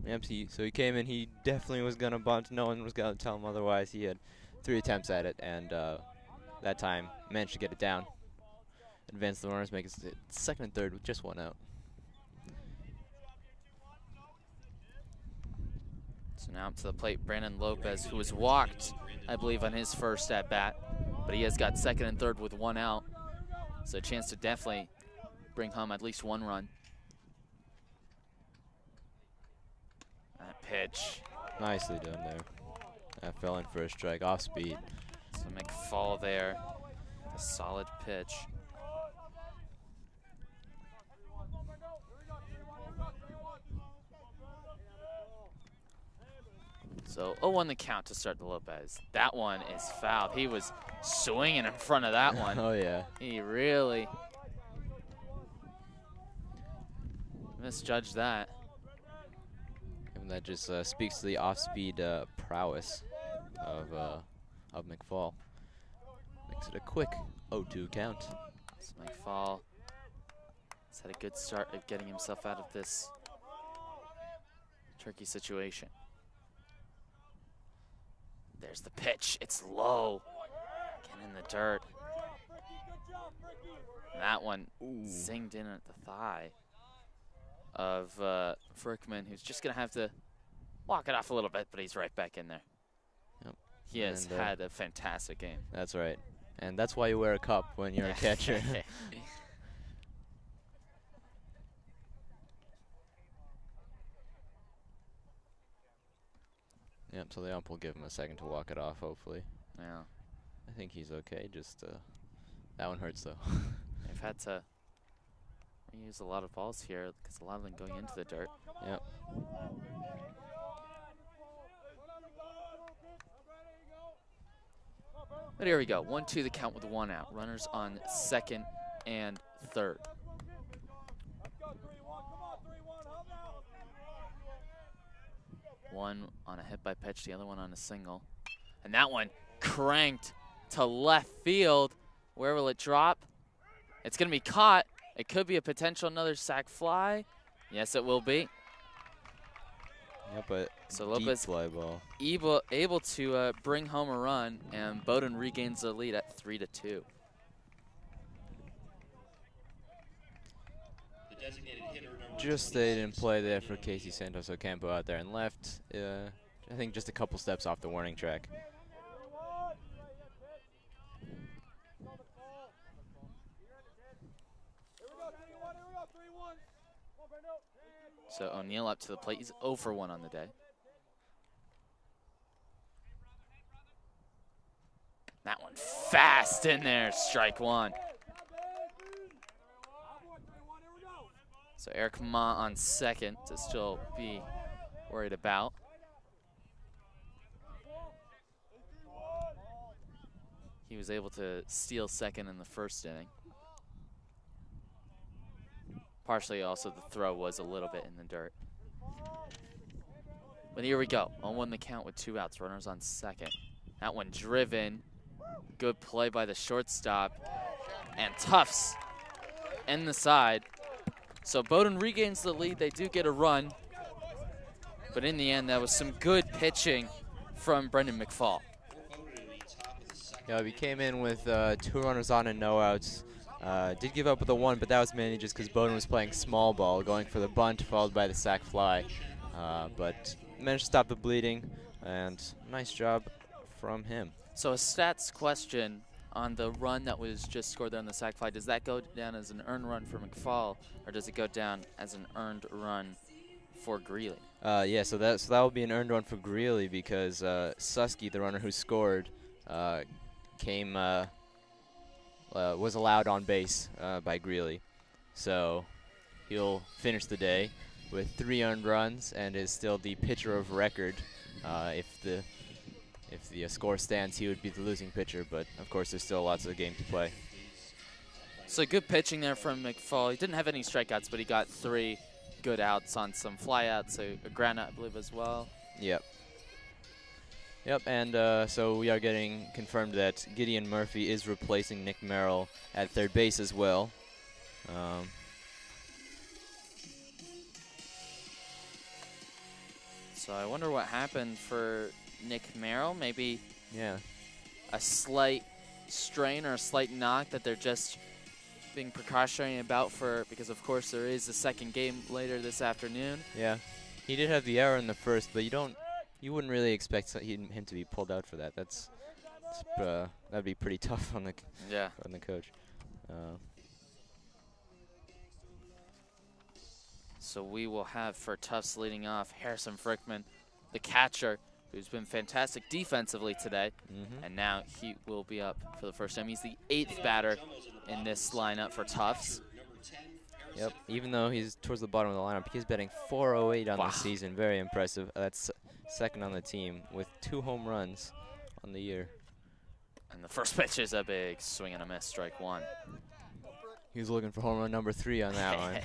Yep, so he came in. He definitely was going to bunt. No one was going to tell him otherwise. He had 3 attempts at it, and that time managed to get it down. Advance the runners, make it second and third with just 1 out. So now up to the plate, Brandon Lopez, who was walked, I believe, on his first at-bat. But he has got second and third with 1 out. So a chance to definitely bring home at least 1 run. That pitch. Nicely done there. That fell in for a strike, off speed. So McFall there, a solid pitch. So 0-1 the count to start the Lopez. That one is fouled. He was swinging in front of that one. Oh, yeah. He really misjudged that. And that just speaks to the off-speed prowess of McFall. Makes it a quick 0-2 count. So McFall has had a good start of getting himself out of this tricky situation. There's the pitch. It's low. Getting in the dirt. And that one zinged in at the thigh of Frickman, who's just going to have to walk it off a little bit, but he's right back in there. Yep. He has had a fantastic game. That's right. And that's why you wear a cup when you're a catcher. Yep, so the ump will give him a second to walk it off, hopefully. Yeah. I think he's okay, just that one hurts, though. They've had to reuse a lot of balls here because a lot of them going into the dirt. Yep. But here we go. 1-2 the count with 1 out. Runners on second and third. One on a hit by pitch, the other one on a single. And that one cranked to left field. Where will it drop? It's going to be caught. It could be a potential another sac fly. Yes, it will be. Yeah, but so Lopez fly ball. able to bring home a run, and Bowdoin regains the lead at 3-2. Just stayed in play there for Casey Santos Ocampo out there and left. I think just a couple steps off the warning track. So O'Neill up to the plate. He's 0 for 1 on the day. That one fast in there, strike one. So Eric Ma on second to still be worried about. He was able to steal second in the first inning. Partially also the throw was a little bit in the dirt. But here we go. 0-1 the count with 2 outs. Runners on second. That one driven. Good play by the shortstop. And Tufts in the side. So Bowdoin regains the lead. They do get a run. But in the end, that was some good pitching from Brendan McFall. Yeah, we came in with 2 runners on and no outs. Did give up with a 1, but that was mainly just because Bowdoin was playing small ball, going for the bunt, followed by the sac fly. But managed to stop the bleeding, and nice job from him. So a stats question on the run that was just scored there on the sac fly. Does that go down as an earned run for McFall, or does it go down as an earned run for Greeley? Yeah, so that will be an earned run for Greeley because Susky, the runner who scored, was allowed on base by Greeley. So he'll finish the day with 3 earned runs and is still the pitcher of record. If the score stands, he would be the losing pitcher, but of course there's still lots of the game to play. So good pitching there from McFall. He didn't have any strikeouts, but he got 3 good outs on some flyouts, a ground out, I believe, as well. Yep. Yep, and so we are getting confirmed that Gideon Murphy is replacing Nick Merrill at third base as well. So I wonder what happened for Nick Merrill. Maybe Yeah. a slight strain or a slight knock that they're just being precautionary about because of course there is a second game later this afternoon. Yeah. He did have the error in the first, but you wouldn't really expect him to be pulled out for that. That'd be pretty tough on the coach. So we will have for Tufts leading off Harrison Frickman, the catcher, who's been fantastic defensively today, and now he will be up for the first time. He's the 8th batter in this lineup for Tufts. Yep, even though he's towards the bottom of the lineup, he's batting .408 on the season. Very impressive. That's second on the team with 2 home runs on the year. And the first pitch is a big swing and a miss, strike one. He was looking for home run number 3 on that one.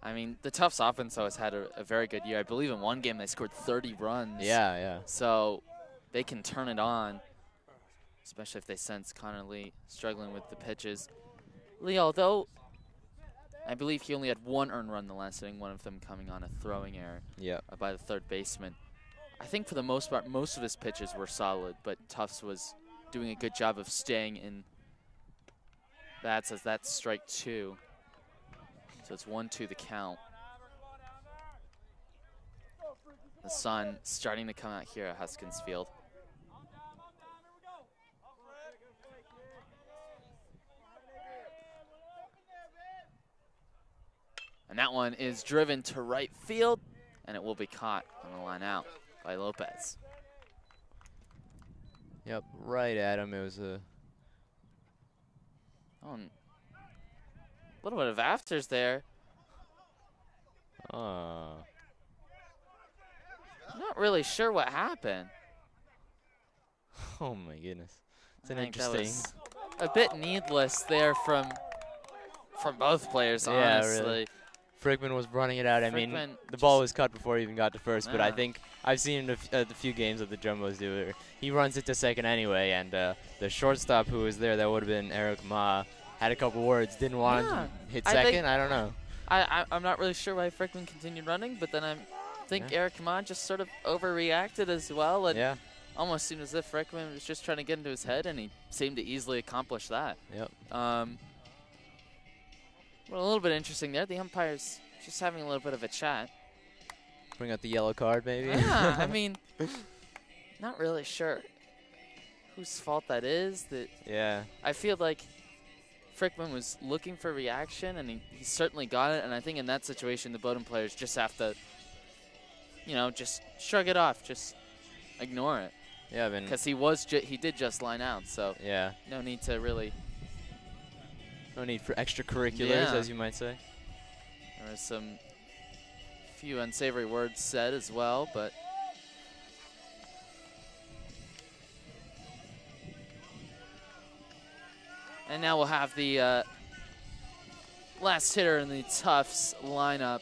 I mean, the Tufts offense has had a very good year. I believe in one game they scored 30 runs. Yeah. So they can turn it on, especially if they sense Connor Lee struggling with the pitches. Lee, although I believe he only had 1 earned run in the last inning, one of them coming on a throwing error by the third baseman. I think for the most part, most of his pitches were solid, but Tufts was doing a good job of staying in bats as that's strike 2. So it's 1-2 the count. The sun starting to come out here at Huskins Field. And that one is driven to right field, and it will be caught on the line out by Lopez. Yep, right at him. It was a... Oh, a little bit of afters there. Not really sure what happened. Oh my goodness. It's an interesting. interesting. That was a bit needless there from both players, honestly. Really. Frickman was running it out. I mean, the ball was cut before he even got to first, but I think I've seen the few games that the Jumbos do where he runs it to second anyway, and the shortstop who was there, that would have been Eric Ma, had a couple words, didn't want to hit second. I don't know. I'm not really sure why Frickman continued running, but then I think Eric Ma just sort of overreacted as well, and almost seemed as if Frickman was just trying to get into his head, and he seemed to easily accomplish that. Yep. Well, a little bit interesting there. The umpires just having a little bit of a chat. Bring out the yellow card, maybe? Yeah, I mean, not really sure whose fault that is. I feel like Frickman was looking for reaction, and he certainly got it. And I think in that situation, the Bowdoin players just have to, just shrug it off, just ignore it. Yeah, I mean, because he did just line out, so yeah, no need to really. no need for extracurriculars, Yeah. as you might say. There was some few unsavory words said as well, but and now we'll have the last hitter in the Tufts lineup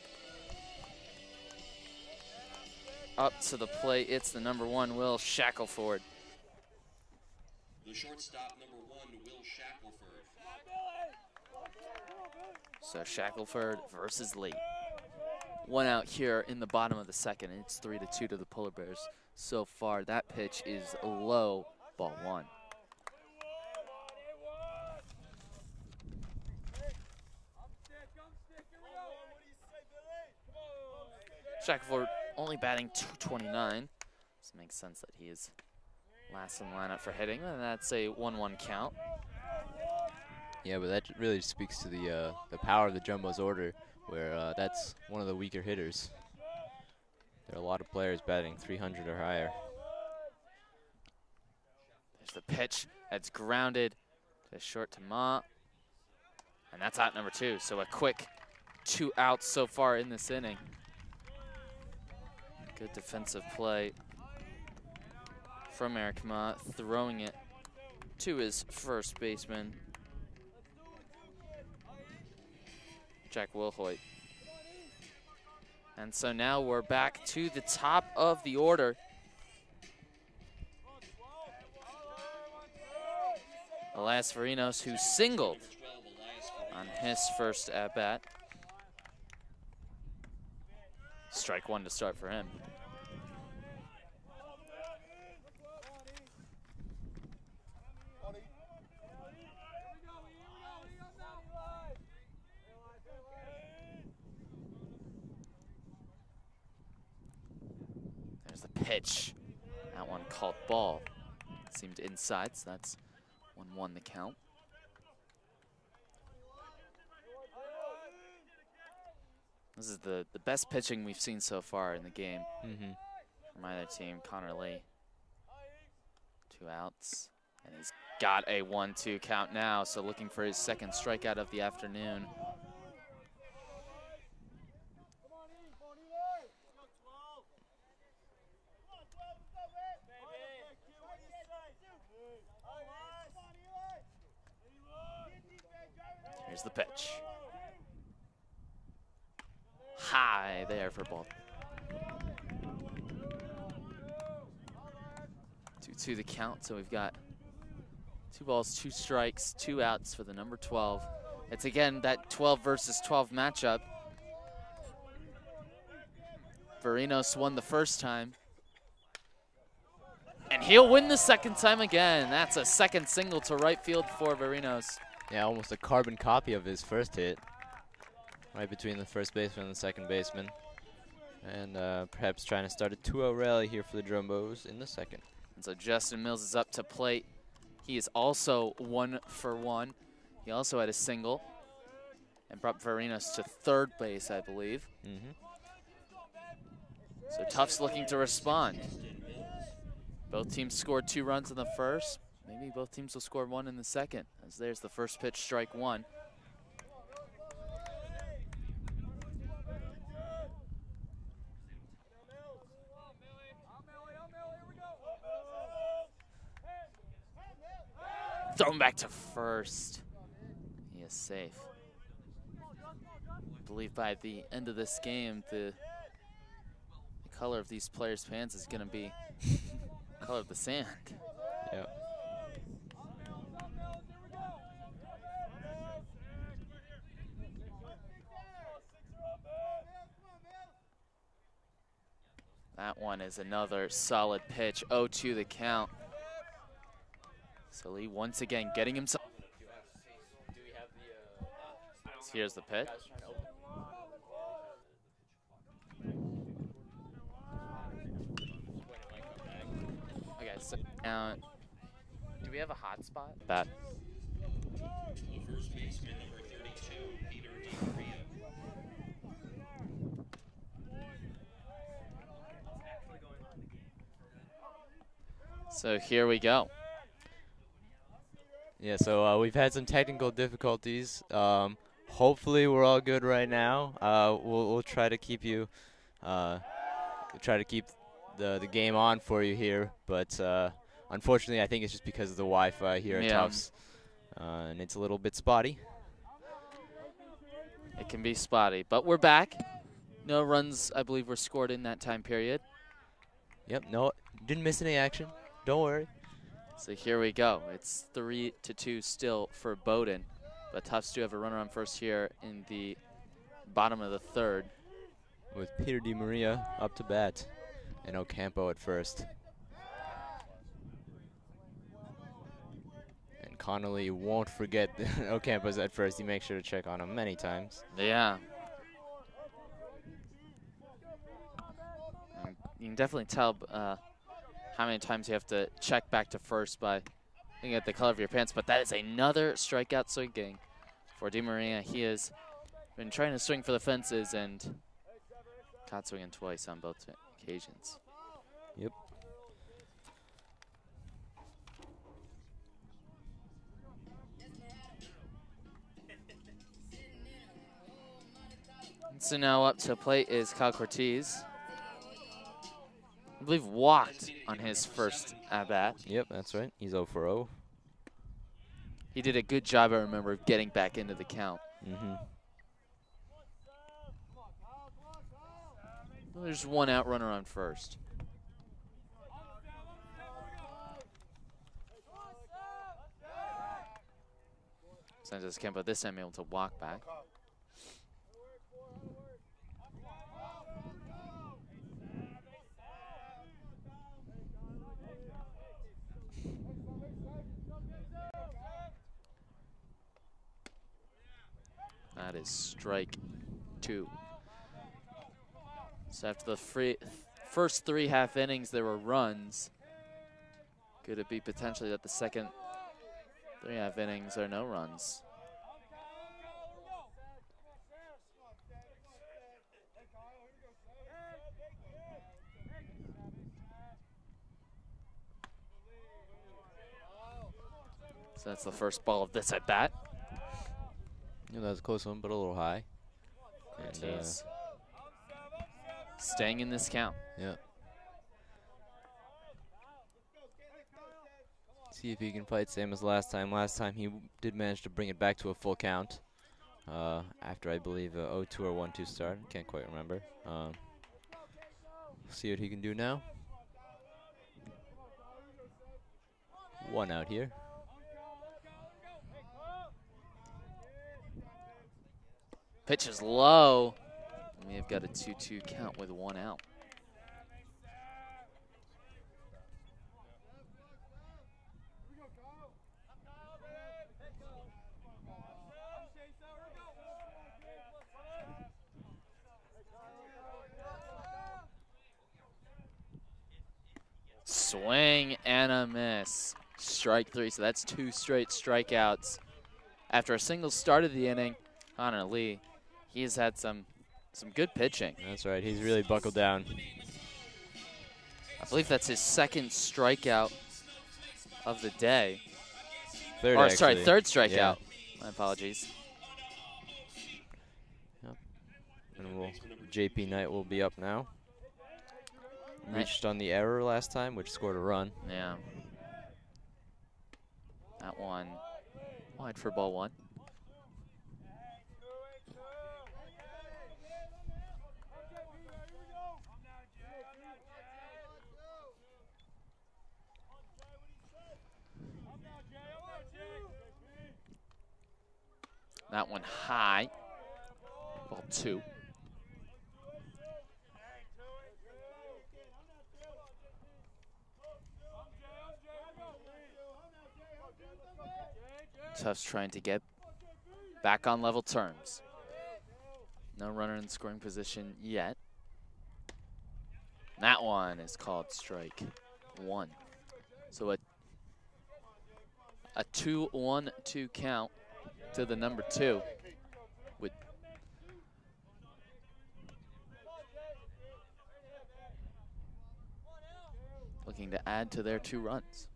up to the plate. It's the number 1, Will Shackelford. The shortstop, number 1, Will Shackelford. So Shackelford versus Lee. 1 out here in the bottom of the second. It's 3-2 to the Polar Bears so far. That pitch is low, ball 1. Shackelford only batting .229. This makes sense that he is last in the lineup for hitting, and that's a 1-1 count. Yeah, but that really speaks to the power of the Jumbo's order, where that's one of the weaker hitters. There are a lot of players batting 300 or higher. There's the pitch that's grounded to short to Ma, and that's out number 2. So a quick 2 outs so far in this inning. Good defensive play from Eric Ma, throwing it to his first baseman, Jack Wilhoit. And so now we're back to the top of the order. Elias Varinos, who singled on his first at-bat. Strike 1 to start for him. There's the pitch. That one called ball. Seemed inside, so that's 1-1 the count. This is the best pitching we've seen so far in the game from either team. Connor Lee, 2 outs, and he's got a 1-2 count now, so looking for his second strikeout of the afternoon. Here's the pitch. High there for ball. 2-2 the count, so we've got 2 balls, 2 strikes, 2 outs for the number 12. It's again that 12 versus 12 matchup. Varinos won the first time, and he'll win the second time again. That's a second single to right field for Varinos. Yeah, almost a carbon copy of his first hit. Right between the first baseman and the second baseman. And perhaps trying to start a 2-0 rally here for the Jumbos in the second. And so Justin Mills is up to plate. He is also 1 for 1. He also had a single and brought Varinos to third base, I believe. So Tufts looking to respond. Both teams scored 2 runs in the first. Maybe both teams will score 1 in the second, as there's the first pitch, strike 1. Thrown back to first. He is safe. I believe by the end of this game, the color of these players' pants is going to be the color of the sand. Yep. That one is another solid pitch. 0-2 the count. So Lee once again getting himself. So here's the pitch. Okay, so now, do we have a hot spot? That. The first baseman, number 32, Peter DiMaria. So here we go. Yeah, so we've had some technical difficulties. Hopefully we're all good right now. We'll try to keep you, the game on for you here, but unfortunately I think it's just because of the Wi-Fi here at Tufts, and it's a little bit spotty. It can be spotty, but we're back. No runs, I believe, were scored in that time period. Yep, no, didn't miss any action. Don't worry. So here we go. It's 3-2 still for Bowdoin, but Tufts do have a runner on first here in the bottom of the third. With Peter DiMaria up to bat and Ocampo at first. And Connolly won't forget Ocampo's at first. He makes sure to check on him many times. Yeah. And you can definitely tell how many times you have to check back to first by looking at the color of your pants, but that is another strikeout swinging for DiMaria. He has been trying to swing for the fences and caught swinging twice on both occasions. Yep. So now up to plate is Kyle Cortez. I believe walked on his first at-bat. Yep, that's right. He's 0 for 0. He did a good job, I remember, of getting back into the count. Mm-hmm. There's one out runner on first. Sanchez Campo this time able to walk back. That is strike 2. So after the first 3 half innings, there were runs. Could it be potentially that the second 3 half innings are no runs? So that's the first ball of this at bat. Yeah, that was a close one, but a little high. And, staying in this count. Yeah. See if he can fight same as last time. Last time he did manage to bring it back to a full count. After I believe a 0-2 or 1-2 start. Can't quite remember. See what he can do now. 1 out here. Pitch is low. And we have got a 2-2 count with 1 out. Swing and a miss. Strike 3, so that's 2 straight strikeouts. After a single start of the inning, Connor Lee, he has had some good pitching. That's right, he's really buckled down. I believe that's his second strikeout of the day. Third, or, sorry, actually. third strikeout. Yeah. My apologies. Yep. And JP Knight will be up now. Reached on the error last time, which scored a run. Yeah. That one wide for ball 1. That one high. Ball 2. Tufts trying to get back on level terms. No runner in scoring position yet. That one is called strike 1. So a 2-1-2 count to the number 2. With looking to add to their 2 runs.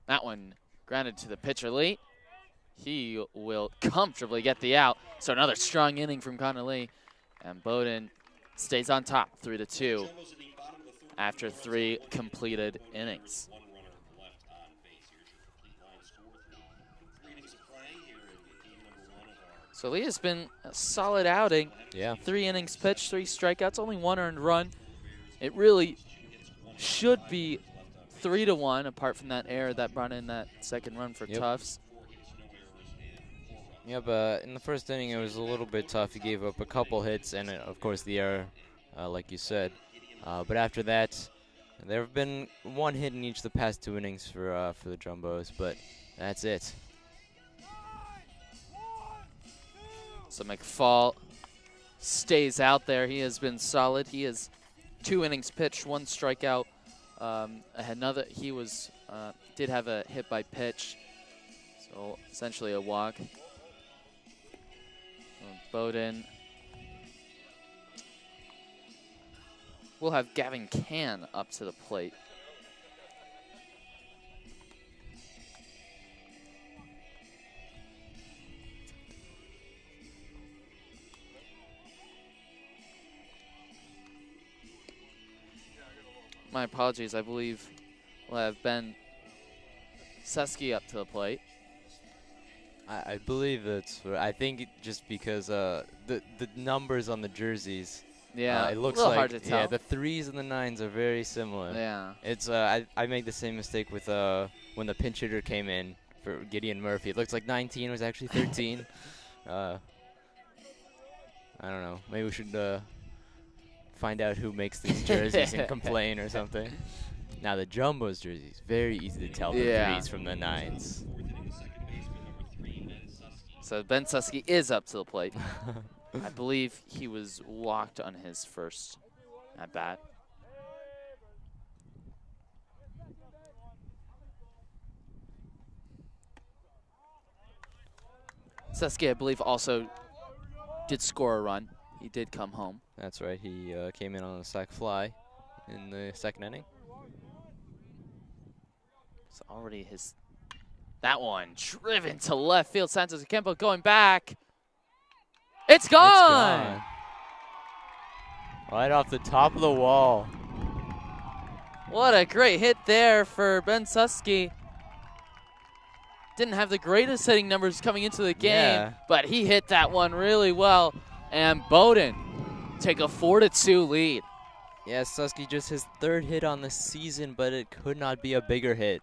That one grounded to the pitcher late. He will comfortably get the out. So another strong inning from Connor Lee. And Bowdoin stays on top 3-2 after 3 completed innings. So Lee has been a solid outing. Yeah. 3 innings pitched, 3 strikeouts, only 1 earned run. It really should be 3-1, apart from that error that brought in that second run for Tufts. Yeah, but in the first inning, it was a little bit tough. He gave up a couple hits and, of course, the error, like you said. But after that, there have been 1 hit in each of the past 2 innings for the Jumbos, but that's it. So McFall stays out there. He has been solid. He has 2 innings pitched, 1 strikeout. He was did have a hit by pitch, so essentially a walk. Bowdoin will have Gavin Can up to the plate. My apologies, I believe we'll have Ben Susky up to the plate. I believe it's. I think just because the numbers on the jerseys. Yeah, it looks a little like hard to tell. the 3s and the 9s are very similar. Yeah, it's. I made the same mistake with when the pinch hitter came in for Gideon Murphy. It looks like 19 was actually 13. I don't know. Maybe we should find out who makes these jerseys and complain or something. Now the Jumbo's jerseys, very easy to tell the 3s from the 9s. So Ben Susky is up to the plate. I believe he was walked on his first at bat. Susky, I believe, also did score a run. He did come home. That's right. He came in on a sac fly in the 2nd inning. It's already his. That one driven to left field. Santos Akempo going back. It's gone! Right off the top of the wall. What a great hit there for Ben Susky. Didn't have the greatest hitting numbers coming into the game, but he hit that one really well. And Bowdoin take a 4-2 lead. Yeah, Susky just his 3rd hit on the season, but it could not be a bigger hit.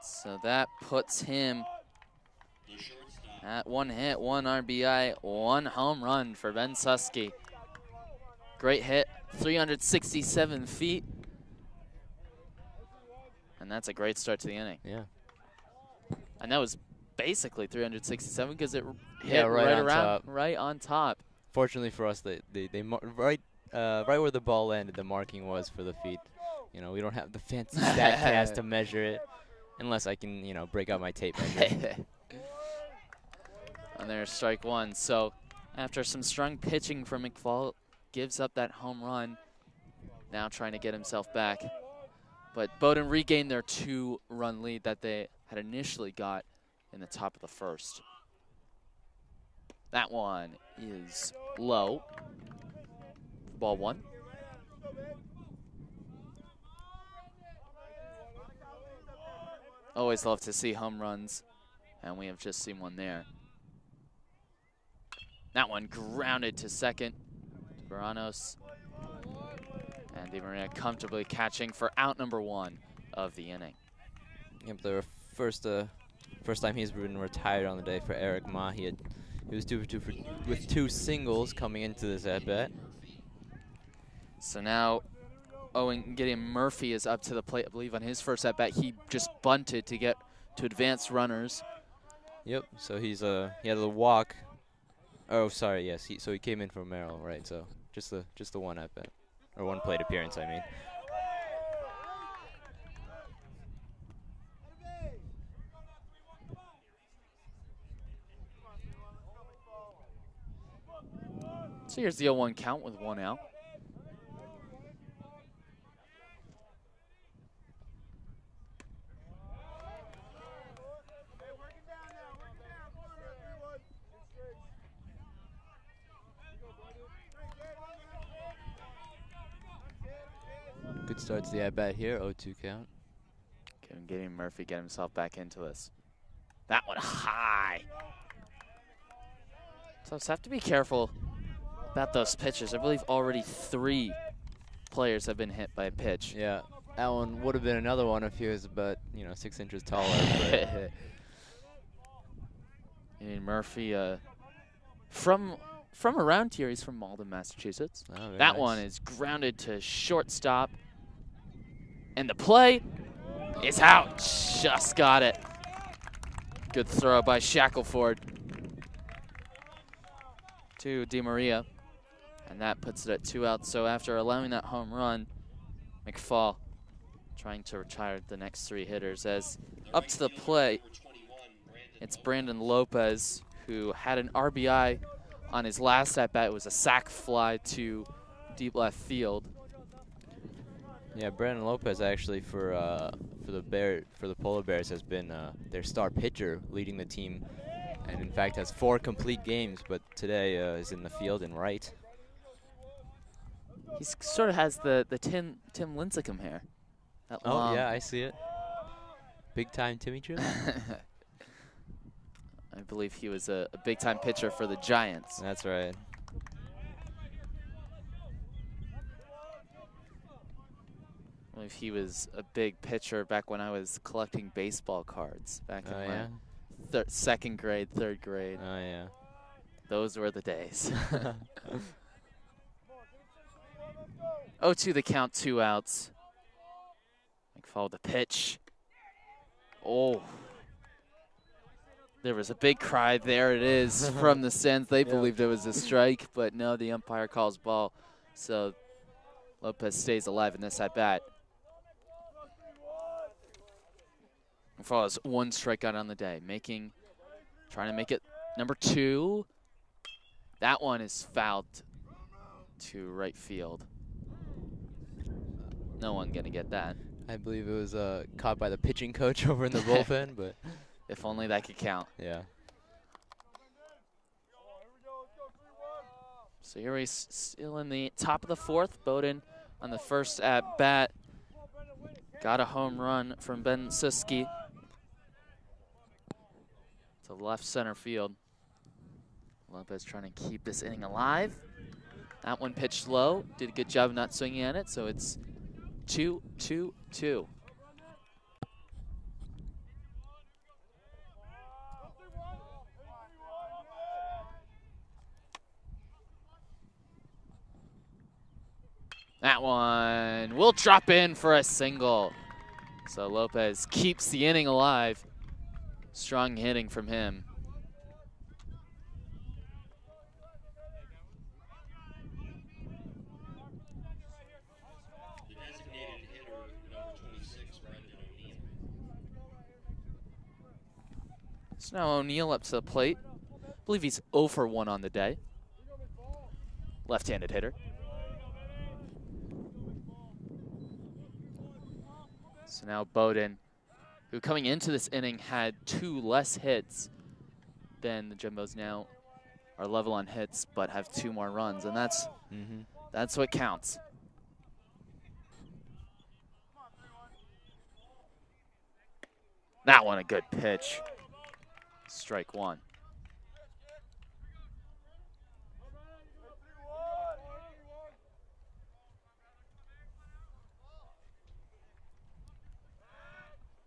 So that puts him at 1 hit, 1 RBI, 1 home run for Ben Susky. Great hit, 367 feet. And that's a great start to the inning. Yeah. And that was basically 367 because it hit right on top. Fortunately for us, right where the ball landed, the marking was for the feet. You know, we don't have the fancy StatCast to measure it, unless I can, break out my tape measure. And there's strike 1. So after some strong pitching from McFall, gives up that home run. Now trying to get himself back. But Bowdoin regained their 2-run lead that they had initially got in the top of the 1st. That one is low. Ball 1. Always love to see home runs, and we have just seen one there. That one grounded to second. Baranos. And Di Maria comfortably catching for out number 1 of the inning. Yep, the first time he's been retired on the day for Eric Ma. He was 2 for 2 with 2 singles coming into this at bat. So now Gideon Murphy is up to the plate. I believe on his first at bat he just bunted to get to advanced runners. Yep. So he had a walk. Oh, sorry. Yes. So he came in from Merrill, right? So just the 1 at bat, or 1 plate appearance, I mean. So here's the 0-1 count with 1 out. Good start to the at-bat here, 0-2 count. Getting Murphy get himself back into this. That one high. Tufts have to be careful about those pitches. I believe already 3 players have been hit by a pitch. Yeah, that one would have been another one if he was about, 6 inches taller. And Murphy, from around here, he's from Malden, Massachusetts. Oh, very that nice. one is grounded to shortstop. And the play is out. Just got it. Good throw by Shackelford to DeMaria. And that puts it at 2 outs. So after allowing that home run, McFall trying to retire the next 3 hitters. As up to the plate, it's Brandon Lopez, who had an RBI on his last at-bat. It was a sac fly to deep left field. Yeah, Brandon Lopez actually for the Polar Bears has been their star pitcher, leading the team, and in fact has 4 complete games. But today is in the field in right. He sort of has the Tim Lincecum hair. That long. Oh yeah, I see it. Big time Timmy Chip. I believe he was a big-time pitcher for the Giants. That's right. I believe he was a big pitcher back when I was collecting baseball cards back in my second grade, third grade. Oh yeah. Those were the days. 0-2 the count, 2 outs. McFall the pitch. Oh. There was a big cry. There it is from the stands. They believed it was a strike, but no, the umpire calls ball. So Lopez stays alive in this at-bat. McFall has 1 strikeout on the day, trying to make it number 2. That one is fouled to right field. No one gonna get that. I believe it was caught by the pitching coach over in the bullpen, but if only that could count. yeah. So here he's still in the top of the 4th. Bowdoin on the first at bat. Got a home run from Ben Siski to left center field. Lopez trying to keep this inning alive. That one pitched low. Did a good job of not swinging at it, so it's 2-2-2. That one will drop in for a single. So Lopez keeps the inning alive. Strong hitting from him. The designated hitter, number 26, Brendan O'Neill. So now O'Neill up to the plate. I believe he's 0 for 1 on the day. Left-handed hitter. So now Bowdoin, who coming into this inning had 2 less hits than the Jumbos, now are level on hits but have 2 more runs, and that's what counts. That one a good pitch. Strike 1.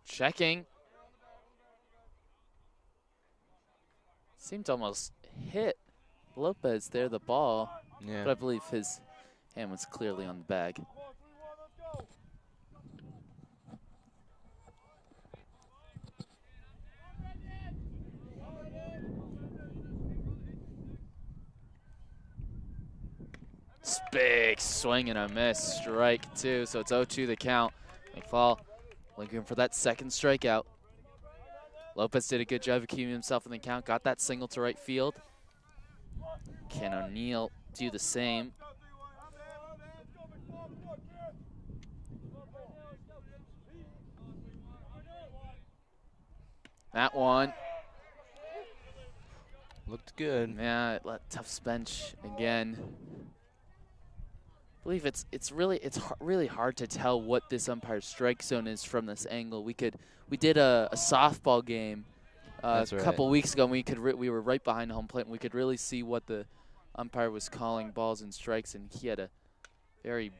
Checking. Seemed to almost hit Lopez there, the ball. Yeah. But I believe his hand was clearly on the bag. Big swing and a miss. Strike 2, so it's 0-2 the count. McFall looking for that second strikeout. Lopez did a good job of keeping himself in the count. Got that single to right field. Can O'Neill do the same? That one. Looked good. Yeah, it let Tufts bench again. believe it's really hard to tell what this umpire's strike zone is from this angle. We did a softball game a couple weeks ago, and we were right behind home plate, and we could really see what the umpire was calling balls and strikes, and he had a very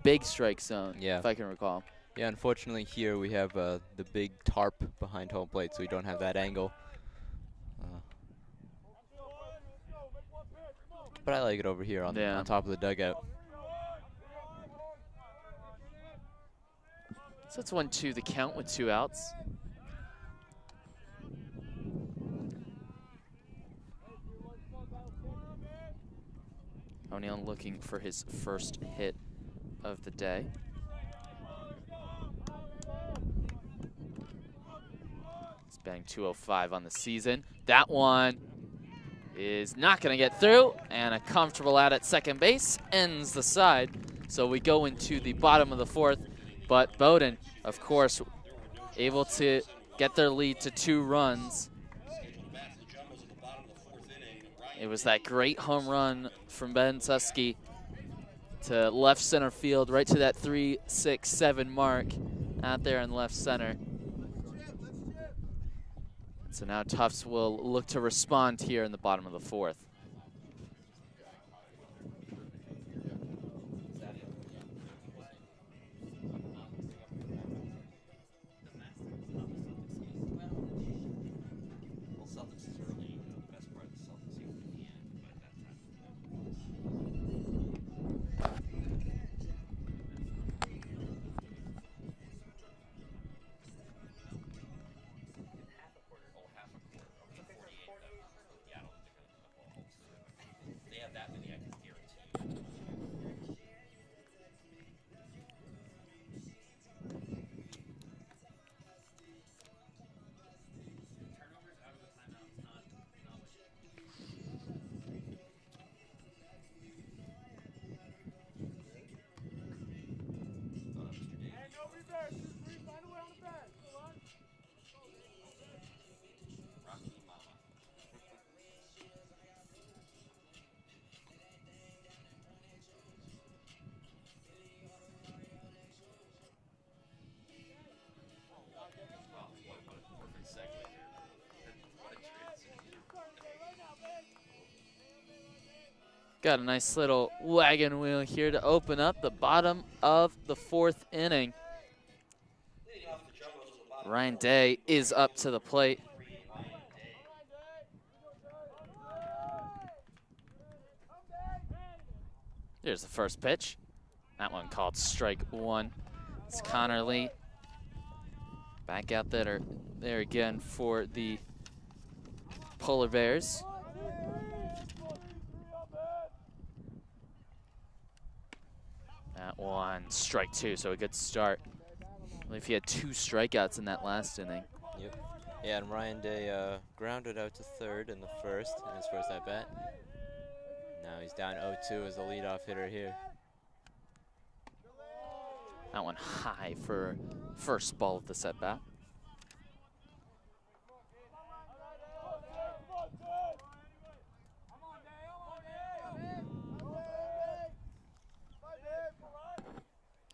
big strike zone, if I can recall. Yeah, unfortunately here we have the big tarp behind home plate, so we don't have that angle. But I like it over here on top of the dugout. So it's 1-2 the count with 2 outs. O'Neill looking for his first hit of the day. He's batting .205 on the season. That one is not going to get through, and a comfortable out at second base ends the side. So we go into the bottom of the 4th, but Bowdoin, of course, able to get their lead to 2 runs. It was that great home run from Ben Susky to left center field, right to that 3-6-7 mark out there in left center. So now Tufts will look to respond here in the bottom of the 4th. Got a nice little wagon wheel here to open up the bottom of the 4th inning. Ryan Day is up to the plate. There's the first pitch. That one called strike 1. It's Connor Lee back out there again for the Polar Bears. That one, strike 2, so a good start. I believe he had 2 strikeouts in that last inning. Yep. Yeah, and Ryan Day grounded out to 3rd in the 1st, in his first at-bat. Now he's down 0-2 as the leadoff hitter here. That one high for first ball of the at-bat.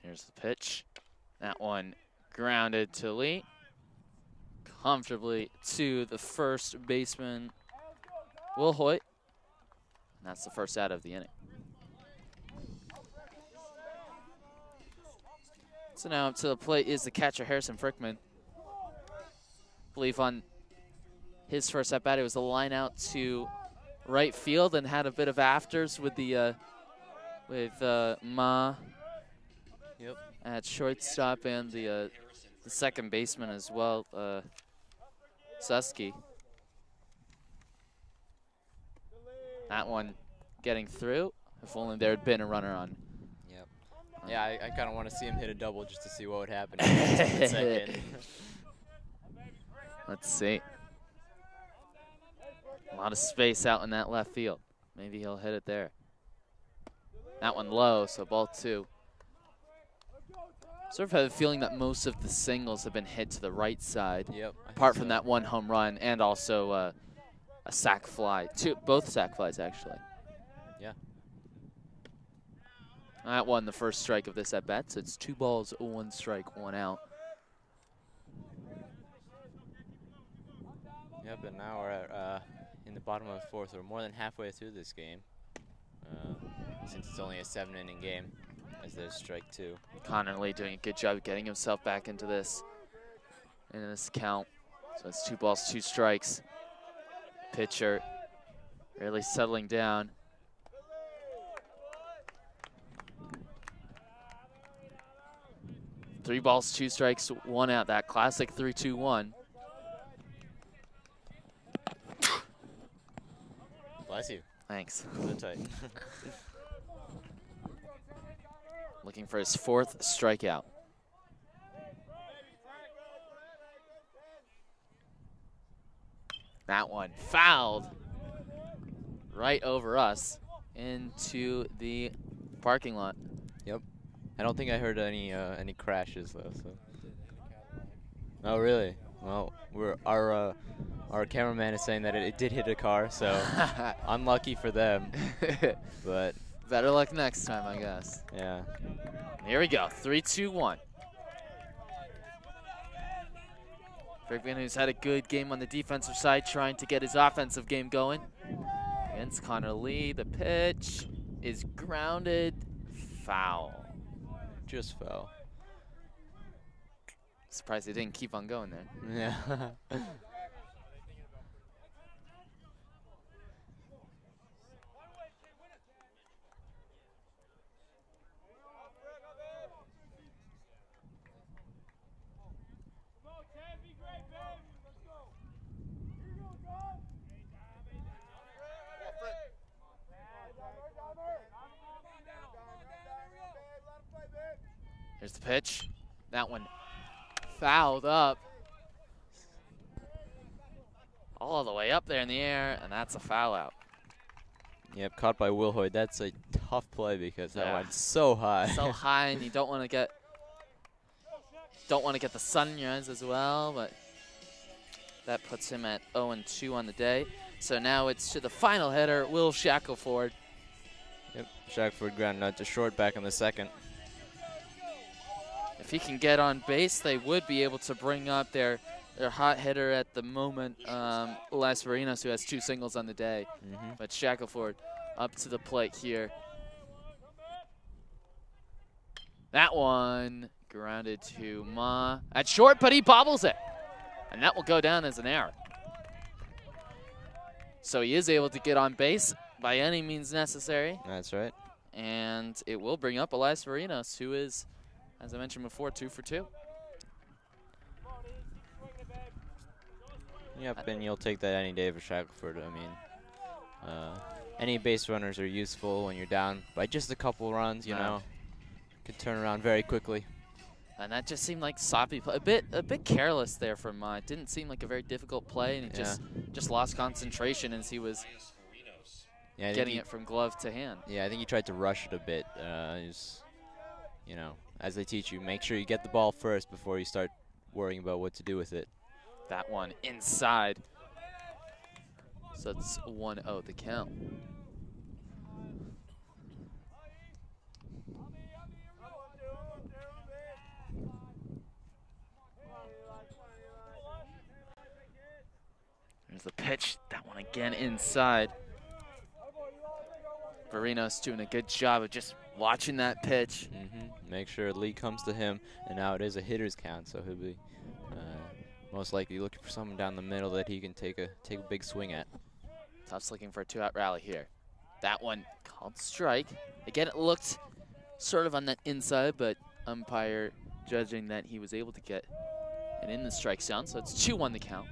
Here's the pitch. That one grounded to Lee. Comfortably to the first baseman, Will Hoyt. And that's the first out of the inning. So now up to the plate is the catcher, Harrison Frickman. I believe on his first at bat, it was a line out to right field and had a bit of afters with the Ma. Yep. At shortstop and the second baseman as well, Susky. That one getting through. If only there had been a runner on. Yep. Yeah, I kind of want to see him hit a double just to see what would happen in the second. Let's see. A lot of space out in that left field. Maybe he'll hit it there. That one low, so ball 2. Sort of have a feeling that most of the singles have been hit to the right side. Yep. Apart from that one home run and also a sac fly. Both sac flies, actually. Yeah. That won the first strike of this at bat, so it's 2 balls, 1 strike, 1 out. Yep, and now we're at, in the bottom of the 4th. We're more than halfway through this game, since it's only a 7-inning game, as there's strike 2. Connor Lee doing a good job getting himself back into this count. So it's 2 balls, 2 strikes. Pitcher really settling down. Three balls, 2 strikes, 1 out. That classic 3-2-1. Bless you. Thanks. Good tight. Looking for his 4th strikeout. That one fouled right over us into the parking lot. Yep. I don't think I heard any crashes though. So. Oh really? Well, our cameraman is saying that it did hit a car, so unlucky for them. But better luck next time, I guess. Yeah. Here we go. 3-2-1. Bergman, who's had a good game on the defensive side, trying to get his offensive game going. Against Connor Lee, the pitch is grounded, foul. Just foul. Surprised they didn't keep on going there. Yeah. Here's the pitch. That one fouled up. All the way up there in the air, and that's a foul out. Yep, caught by Wilhoyd. That's a tough play because that Yeah. went so high. So high, and you don't want to get the sun in your eyes as well, but that puts him at 0-2 on the day. So now it's to the final hitter, Will Shackelford. Yep, Shackelford grounded out to short back in the 2nd. If he can get on base, they would be able to bring up their hot hitter at the moment, Elias Varinos, who has 2 singles on the day. But Shackelford up to the plate here. That one grounded to Ma at short, but he bobbles it. And that will go down as an error. So he is able to get on base by any means necessary. That's right. And it will bring up Elias Varinos, who is, as I mentioned before, 2 for 2. Yep, and you'll take that any day for Shackelford. I mean, any base runners are useful when you're down by just a couple runs, you know. Could turn around very quickly. And that just seemed like sloppy play. A bit careless there from Ma. It didn't seem like a very difficult play, and he just lost concentration as he was getting it from glove to hand. Yeah, I think he tried to rush it a bit. You know, as they teach you, make sure you get the ball first before you start worrying about what to do with it. That one inside. So it's 1-0 the count. There's the pitch. That one again inside. Varinos doing a good job of just watching that pitch. Make sure Lee comes to him, and now it is a hitter's count, so he'll be most likely looking for someone down the middle that he can take a big swing at. Tufts looking for a 2-out rally here. That one called strike. Again, it looked sort of on that inside, but umpire judging that he was able to get it in the strike zone, so it's 2-1 the count.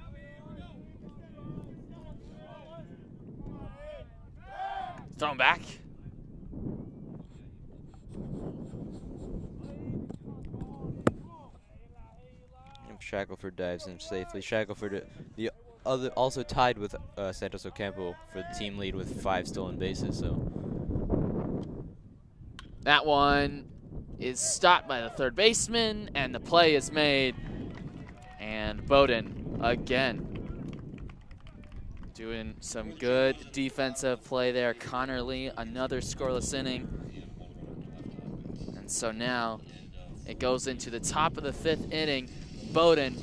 Thrown back. Shackelford dives in safely. Shackelford, also tied with Santos Ocampo for the team lead with 5 stolen bases. So that one is stopped by the third baseman, and the play is made. And Bowdoin again doing some good defensive play there. Connor Lee, another scoreless inning. So now it goes into the top of the 5th inning. Bowdoin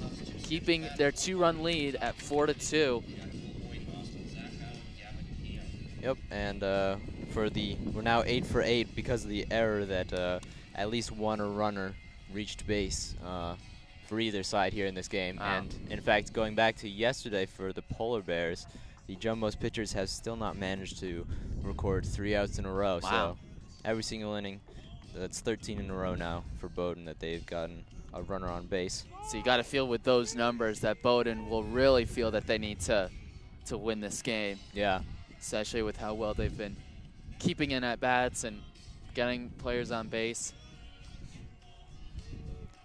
keeping their 2-run lead at 4-2. Yep, and we're now 8 for 8 because of the error that at least one runner reached base for either side here in this game. Wow. And in fact, going back to yesterday for the Polar Bears, the Jumbo's pitchers have still not managed to record 3 outs in a row. Wow. So every single inning, that's 13 in a row now for Bowdoin that they've gotten a runner on base. So you got to feel with those numbers that Bowdoin will really feel that they need to win this game. Yeah. Especially with how well they've been keeping in at bats and getting players on base.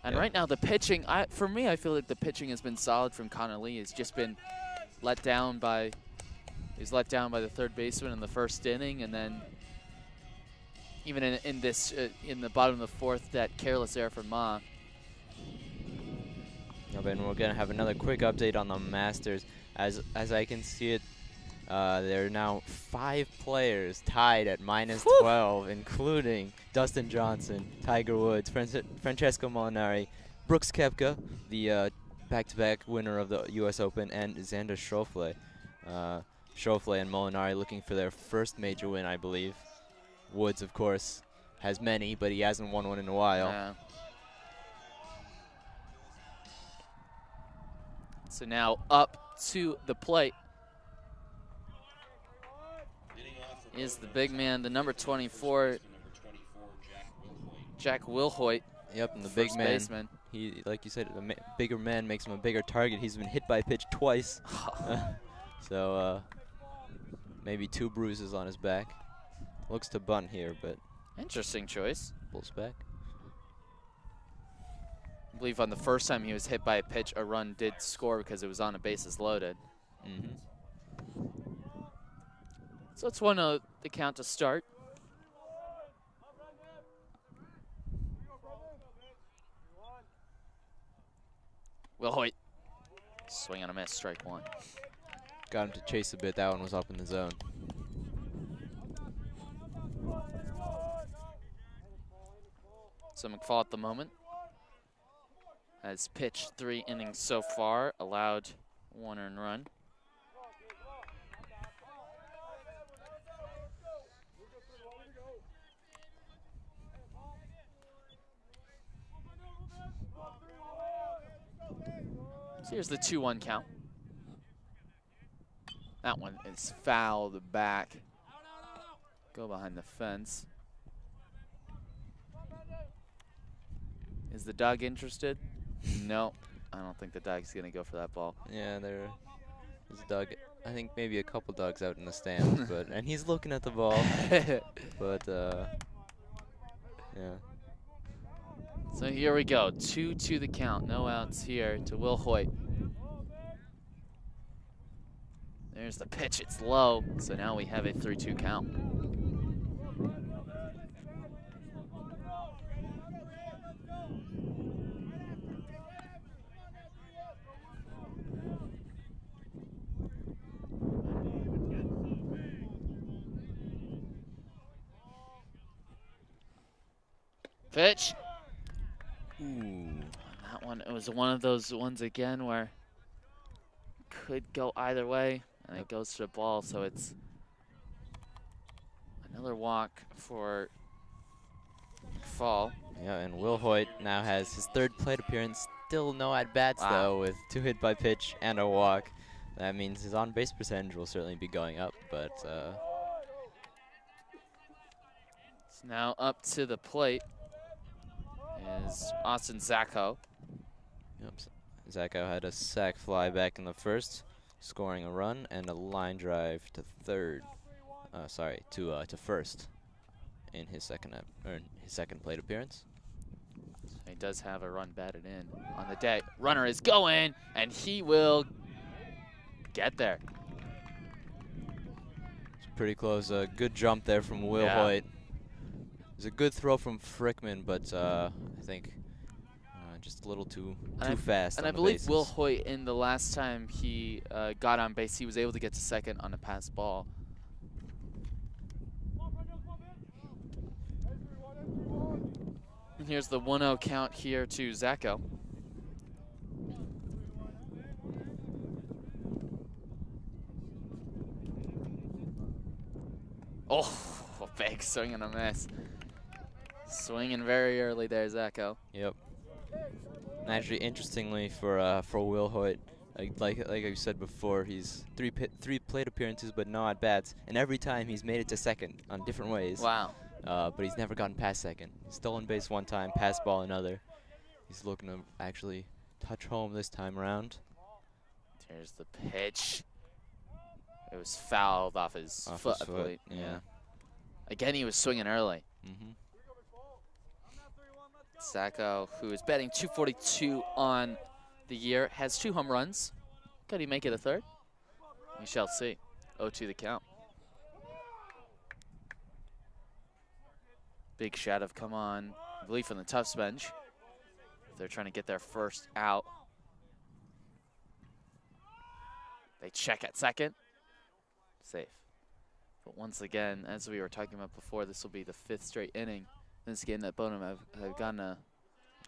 And right now the pitching, for me, I feel like the pitching has been solid from Connor Lee. He's just been let down by the third baseman in the first inning, and then even in the bottom of the 4th, that careless error from Ma. And we're gonna have another quick update on the Masters. As I can see it, there are now 5 players tied at -12, including Dustin Johnson, Tiger Woods, Francesco Molinari, Brooks Koepka, the back-to-back winner of the U.S. Open, and Xander Schauffele. Schauffele and Molinari looking for their first major win, I believe. Woods, of course, has many, but he hasn't won one in a while. So now up to the plate is the big man, the number 24, Jack Wilhoit. Yep, and the big man, baseman. He, like you said, a bigger man makes him a bigger target. He's been hit by a pitch twice. So maybe 2 bruises on his back. Looks to bunt here, but interesting choice. Pulls back. I believe on the first time he was hit by a pitch, a run did score because it was on a bases loaded. So it's 1-0 the count to start. Will Hoyt, swing and a miss, strike 1. Got him to chase a bit. That one was up in the zone. So McFall at the moment has pitched 3 innings so far, allowed 1 earned run. So here's the 2-1 count. That one is fouled back. Go behind the fence. Is the dog interested? No, I don't think the dog's gonna go for that ball. Yeah, there's a dog. I think maybe a couple dogs out in the stands, and he's looking at the ball. But yeah. So here we go, 2-2 the count. No outs here to Will Hoyt. There's the pitch, it's low. So now we have a 3-2 count. Pitch. Ooh. That one, it was one of those ones again where could go either way, and it goes to the ball, so it's another walk for Fall. Yeah, and Will Hoyt now has his 3rd plate appearance. Still no at-bats, though, with 2 hit by pitch and a walk. That means his on-base percentage will certainly be going up, but it's now up to the plate is Austin Zacco. Yep. Zacco had a sac fly back in the 1st, scoring a run and a line drive to 3rd. To 1st in his second plate appearance. He does have a run batted in on the day. Runner is going, and he will get there. It's pretty close. A good jump there from Will Hoyt. It was a good throw from Frickman, but I think just a little too fast. And I believe Will Hoyt, in the last time he got on base, he was able to get to second on a pass ball. And here's the 1-0 count here to Zacho. Oh, a big swing and a miss. Swinging very early there, Zacho. Yep. And actually, interestingly, for Will Hoyt, like I said before, he's three plate appearances, but no at bats, and every time he's made it to second on different ways. Wow. But he's never gotten past second. He's stolen base one time, pass ball another. He's looking to actually touch home this time around. Here's the pitch. It was fouled off his foot, I believe. Yeah. Again, he was swinging early. Mm-hmm. Zacho, who is batting .242 on the year, has 2 home runs. Could he make it a third? We shall see. 0-2 the count. Big shot have come on, I believe, from the Tufts bench. They're trying to get their first out. They check at second. Safe. But once again, as we were talking about before, this will be the 5th straight inning in this game that Bowdoin have gotten a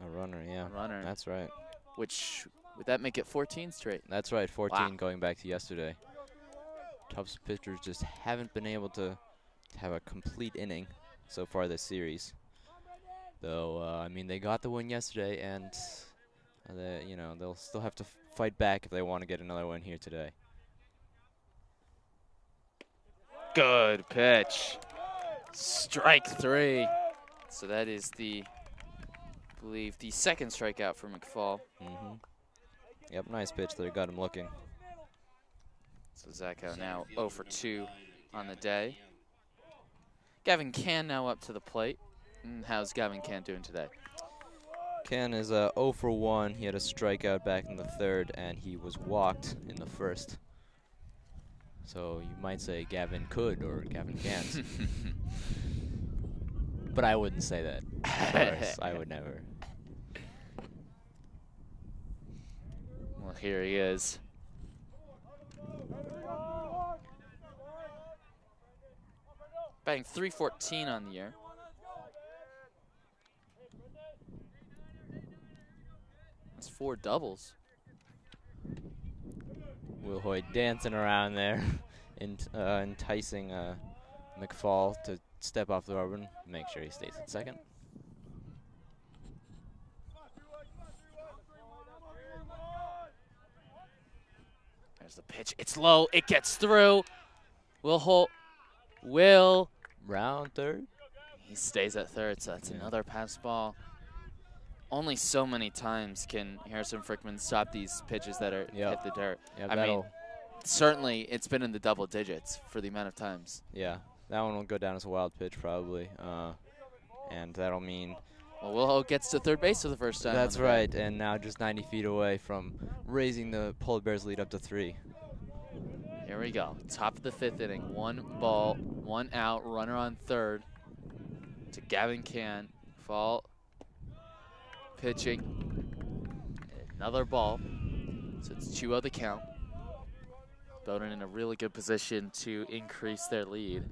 runner, yeah. runner. That's right. Which, would that make it 14 straight? That's right, 14 Wow. going back to yesterday. Tufts pitchers just haven't been able to have a complete inning so far this series. Though, I mean, they got the win yesterday, and they'll still have to fight back if they want to get another win here today. Good pitch. Strike 3. So that is I believe, the 2nd strikeout for McFall. Mm-hmm. Yep, nice pitch there. Got him looking. So Zacho now 0 for 2 on the day. Gavin Can now up to the plate. And how's Gavin Can doing today? Can is 0 for 1. He had a strikeout back in the 3rd, and he was walked in the 1st. So you might say Gavin could or Gavin can't. But I wouldn't say that. Of course, I would never. Well, here he is. Batting .314 on the year. That's 4 doubles. Will Hoyt dancing around there, enticing McFall to step off the rubber and make sure he stays at second. There's the pitch. It's low. It gets through. Will Round third. He stays at third, so that's another pass ball. Only so many times can Harrison Frickman stop these pitches that are hit the dirt. Yeah, I mean, certainly it's been in the double digits for the amount of times. Yeah, that one will go down as a wild pitch probably, and that'll mean. Well, Will Holt gets to third base for the first time. That's right, and now just 90 feet away from raising the Polar Bears lead up to 3. Here we go. Top of the 5th inning. 1 ball, 1 out, runner on third to Gavin Can. Fall. Pitching. Another ball. So it's 2-0 the count. Bowdoin in a really good position to increase their lead.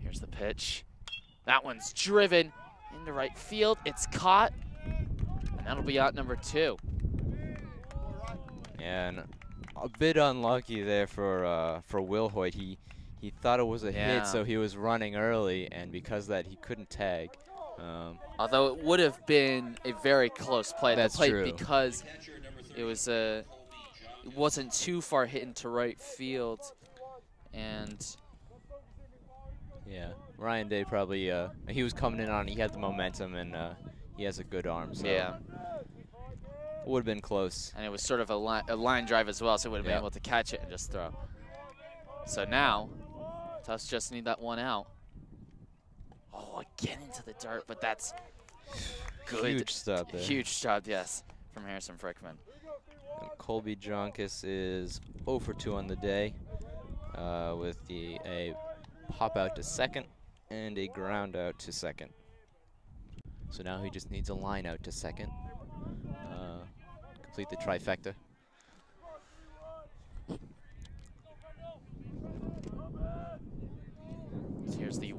Here's the pitch. That one's driven into right field. It's caught. And that'll be out number 2. Yeah, and a bit unlucky there for Will Hoyt. He thought it was a hit, so he was running early, and because of that, he couldn't tag. Although it would have been a very close play. That's the plate true. Because it was it wasn't too far hit into right field, and yeah, Ryan Day probably he was coming in on. He had the momentum, and he has a good arm. So yeah, would have been close. And it was sort of a line drive as well, so it would have been able to catch it and just throw. So now, Tufts just need that 1 out. Oh, again into the dirt, but that's good. Huge stop there. Huge stop, yes, from Harrison Frickman. And Colby Jonkus is 0 for 2 on the day with a pop out to second and a ground out to second. So now he just needs a line out to second. Complete the trifecta.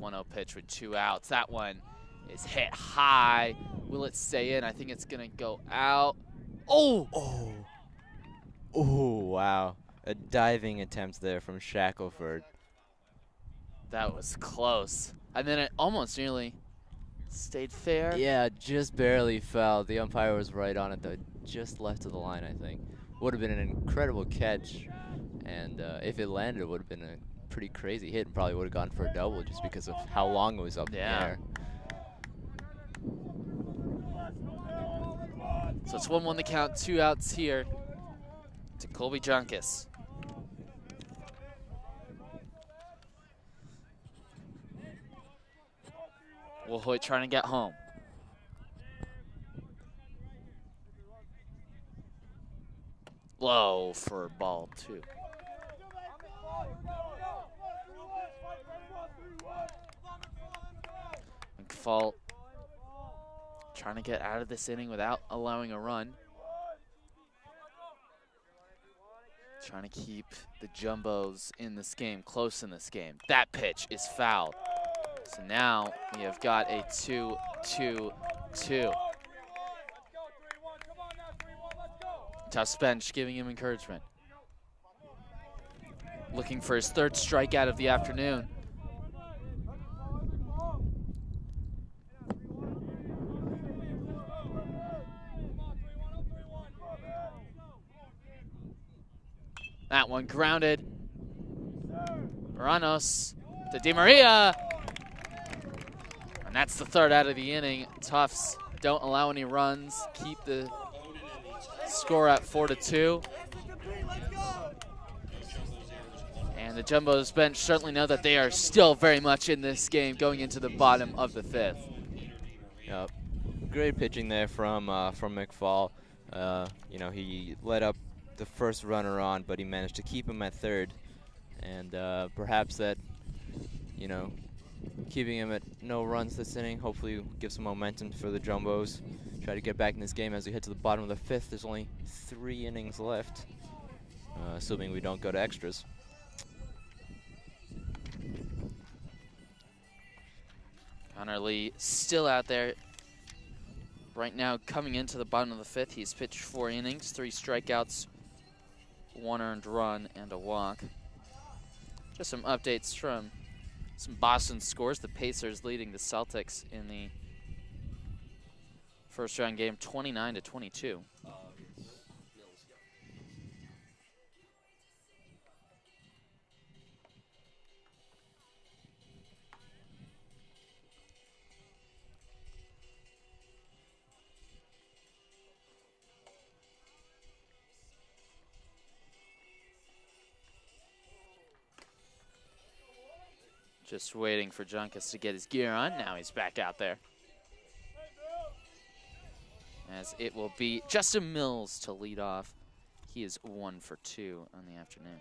1-0 pitch with 2 outs. That one is hit high. Will it stay in? I think it's going to go out. Oh! Oh. Oh, wow. A diving attempt there from Shackelford. That was close. And then it almost nearly stayed fair. Yeah, just barely fell. The umpire was right on it, though. Just left of the line, I think. Would have been an incredible catch. And if it landed, it would have been a pretty crazy hit and probably would have gone for a double just because of how long it was up in the air. So it's 1-1 the count, 2 outs here to Colby Junkus. Wilhoit trying to get home. Low for ball 2. McFault trying to get out of this inning without allowing a run. Trying to keep the Jumbos in this game, close in this game. That pitch is fouled. So now we have got a 2-2-2. Tufts bench giving him encouragement. Looking for his 3rd strikeout of the afternoon. That one grounded. Moranos to Di Maria. And that's the 3rd out of the inning. Tufts don't allow any runs. Keep the score at 4-2. And the Jumbos bench certainly know that they are still very much in this game going into the bottom of the 5th. Yep. Great pitching there from McFall. You know, he let up the first runner on, but he managed to keep him at 3rd. And perhaps that, you know, keeping him at no runs this inning hopefully give some momentum for the Jumbos. Try to get back in this game as we head to the bottom of the 5th. There's only 3 innings left, assuming we don't go to extras. Connor Lee still out there. Right now, coming into the bottom of the 5th, he's pitched 4 innings, 3 strikeouts, 1 earned run, and a walk. Just some updates from some Boston scores. The Pacers leading the Celtics in the first round game, 29-22. Just waiting for Junkus to get his gear on. Now he's back out there. As it will be Justin Mills to lead off. He is 1 for 2 on the afternoon.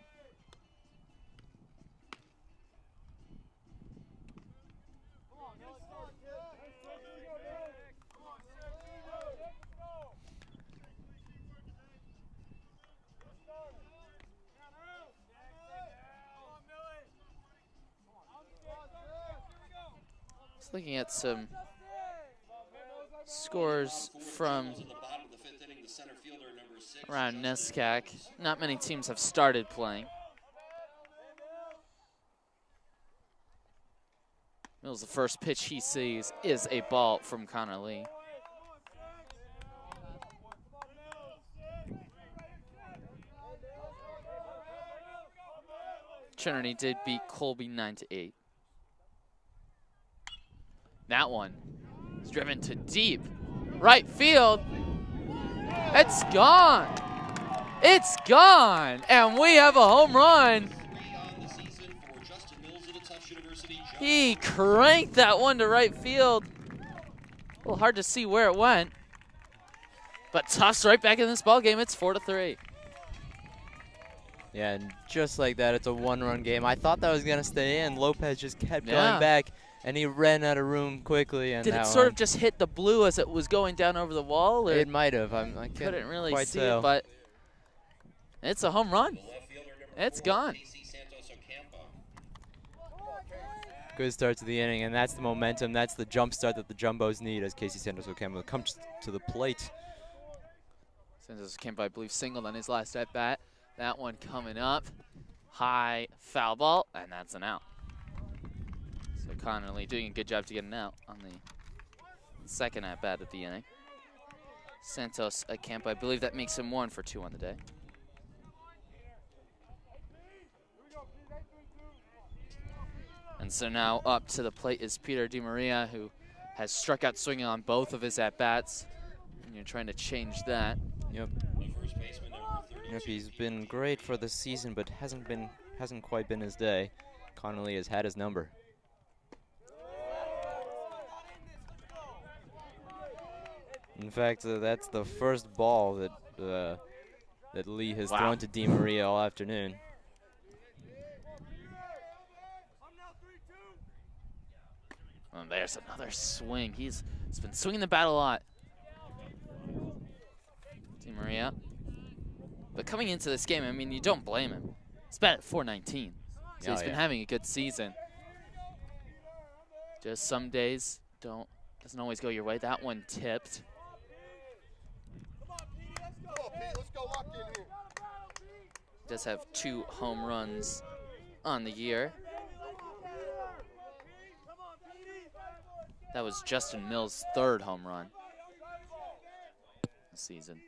Looking at some scores from around NESCAC. Not many teams have started playing. Mills, the first pitch he sees is a ball from Connor Lee. Trinity did beat Colby 9-8. That one is driven to deep right field. It's gone. It's gone. And we have a home run. He cranked that one to right field. A little hard to see where it went. But Tufts right back in this ballgame. It's 4-3. Yeah, and just like that, it's a 1-run game. I thought that was going to stay in. Lopez just kept going back. And he ran out of room quickly. And did it sort of just hit the blue as it was going down over the wall? Or it might have. I couldn't really quite see tell. it, but it's a home run. It's gone. Good start to the inning, and that's the momentum. That's the jump start that the Jumbos need as Casey Santos Ocampo comes to the plate. Santos Ocampo, I believe, singled on his last at bat. That one coming up. High foul ball, and that's an out. So Connerly doing a good job to get an out on the second at bat of the inning. Santos Ocampo, I believe that makes him 1 for 2 on the day. And so now up to the plate is Peter DiMaria, who has struck out swinging on both of his at-bats. And you're trying to change that. Yep. First baseman number 32. Yep, he's been great for the season, but hasn't quite been his day. Connolly has had his number. In fact, that's the first ball that that Lee has thrown to DiMaria all afternoon. Oh, there's another swing. He's been swinging the bat a lot. DiMaria. But coming into this game, I mean, you don't blame him. He's batted at .419. So he's been having a good season. Just some days doesn't always go your way. That one tipped. Does have 2 home runs on the year. That was Justin Mills' 3rd home run this season.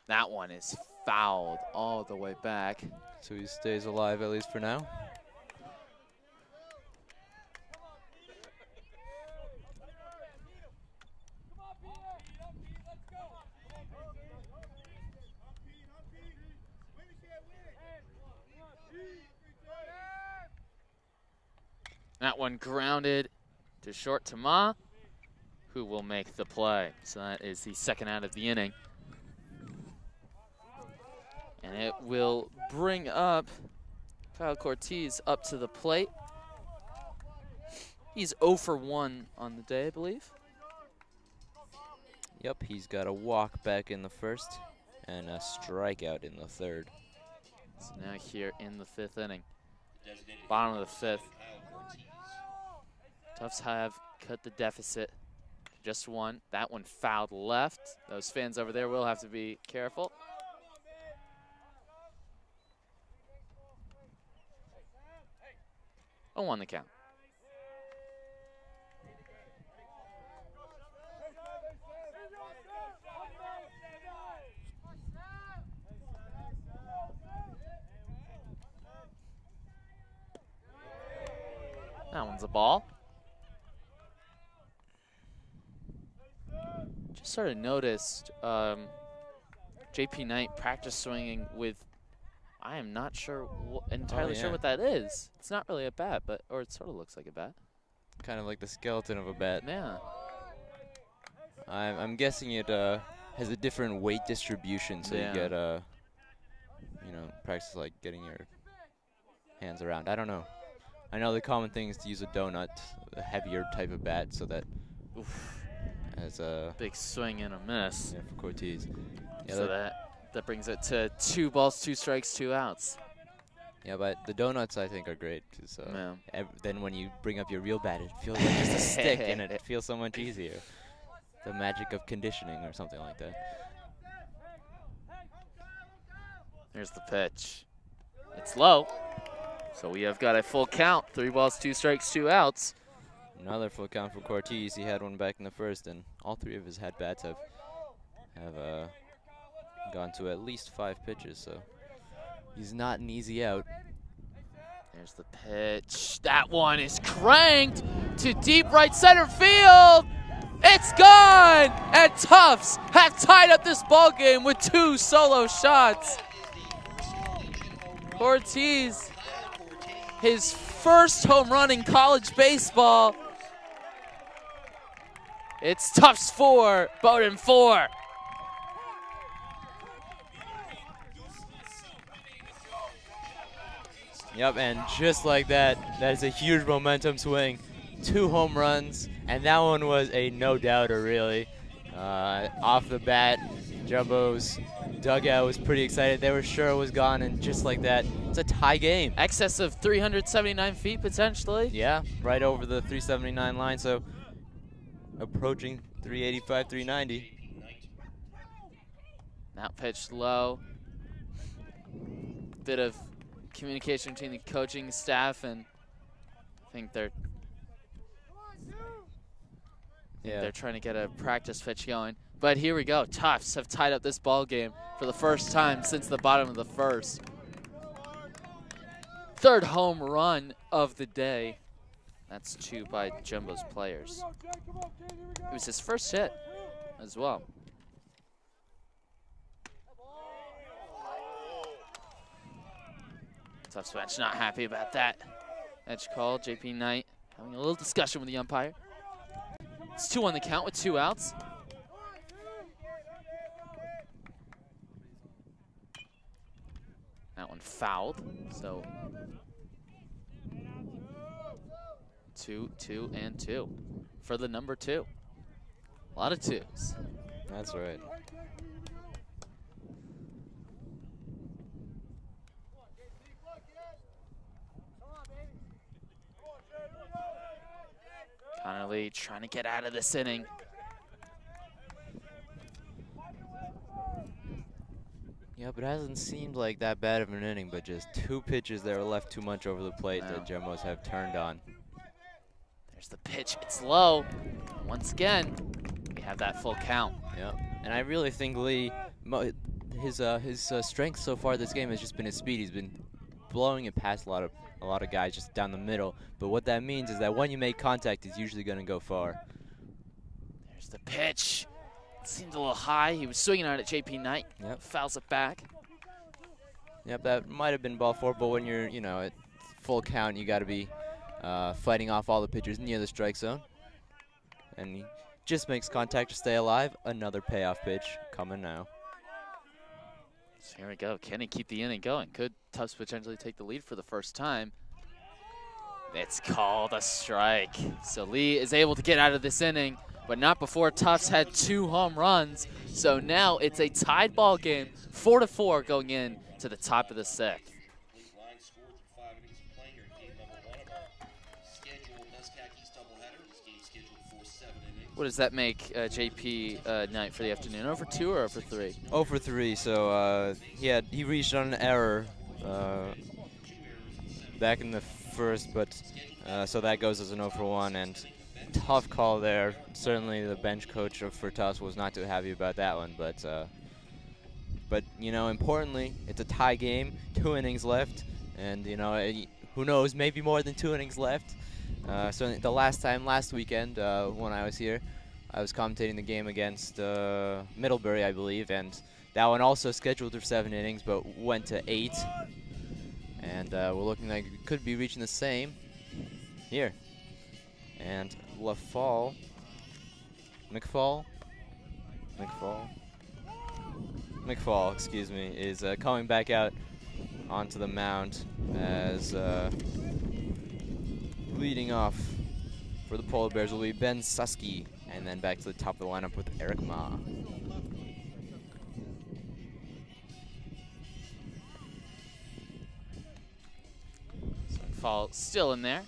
That one is fouled all the way back. So he stays alive, at least for now. That one grounded to short to Ma, who will make the play. So that is the second out of the inning. And it will bring up Kyle Cortez up to the plate. He's 0 for 1 on the day, I believe. Yep, he's got a walk back in the first and a strikeout in the third. So now here in the 5th inning. Bottom of the 5th. Tufts have cut the deficit to just 1. That one fouled left. Those fans over there will have to be careful. 0-1 the count. That one's a ball. Just sort of noticed JP Knight practice swinging with, I am not sure entirely sure what that is. It's not really a bat, or it sort of looks like a bat. Kind of like the skeleton of a bat. Yeah. I'm guessing it has a different weight distribution, so you get practice like getting your hands around. I don't know. I know the common thing is to use a donut, a heavier type of bat, so that as a big swing and a miss. Yeah, for Cortez. Yeah, so that brings it to 2 balls, 2 strikes, 2 outs. Yeah, but the donuts I think are great because then when you bring up your real bat, it feels like just a stick, and it feels so much easier. The magic of conditioning or something like that. Here's the pitch. It's low. So we have got a full count. 3 balls, 2 strikes, 2 outs. Another full count for Cortez. He had one back in the first, and all 3 of his at-bats have gone to at least 5 pitches, so he's not an easy out. There's the pitch. That one is cranked to deep right center field. It's gone! And Tufts have tied up this ball game with 2 solo shots. Cortez, his first home run in college baseball. It's Tufts 4, Bowdoin 4. Yep, and just like that, that is a huge momentum swing. 2 home runs, and that one was a no-doubter, really. Off the bat, Jumbo's dugout was pretty excited. They were sure it was gone, and just like that, it's a tie game. Excess of 379 feet potentially. Yeah, right over the 379 line, so approaching 385, 390. Now pitched low. Bit of communication between the coaching staff, and I think they're trying to get a practice pitch going. But here we go. Tufts have tied up this ball game for the first time since the bottom of the first. Third home run of the day. That's 2 by Jumbo's players. It was his first hit as well. Tufts bench not happy about that. Edge call, JP Knight having a little discussion with the umpire. It's 2 on the count with 2 outs. That one fouled, so 2, 2, and 2 for the number 2. A lot of 2s. That's right. Connerly trying to get out of this inning. Yeah, but it hasn't seemed like that bad of an inning, but just 2 pitches that were left too much over the plate that Jumbos have turned on. There's the pitch, it's low. Once again, we have that full count. Yeah, and I really think Lee, his strength so far this game has just been his speed. He's been blowing it past a lot of guys just down the middle. But what that means is that when you make contact, he's usually going to go far. There's the pitch. It seemed a little high. He was swinging on it at JP Knight. Yep. Fouls it back. Yep, that might have been ball 4, but when you're, at full count, you got to be fighting off all the pitchers near the strike zone. And he just makes contact to stay alive. Another payoff pitch coming now. So here we go. Can he keep the inning going? Could Tufts potentially take the lead for the first time? It's called a strike. So Lee is able to get out of this inning, but not before Tufts had 2 home runs. So now it's a tied ball game, 4-4 going in to the top of the 6th. What does that make JP Knight for the afternoon? Over 2 or over 3? Over 3. So he reached on an error back in the first, but so that goes as an 0 for 1. And tough call there. Certainly the bench coach for Tufts was not too happy about that one, but importantly, it's a tie game, 2 innings left, and who knows, maybe more than 2 innings left. So the last weekend when I was here, I was commentating the game against Middlebury, I believe, and that one also scheduled for 7 innings, but went to 8. And we're looking like we could be reaching the same here. And McFall, excuse me, is coming back out onto the mound as leading off for the Polar Bears will be Ben Susky, and then back to the top of the lineup with Eric Ma. So McFall still in there.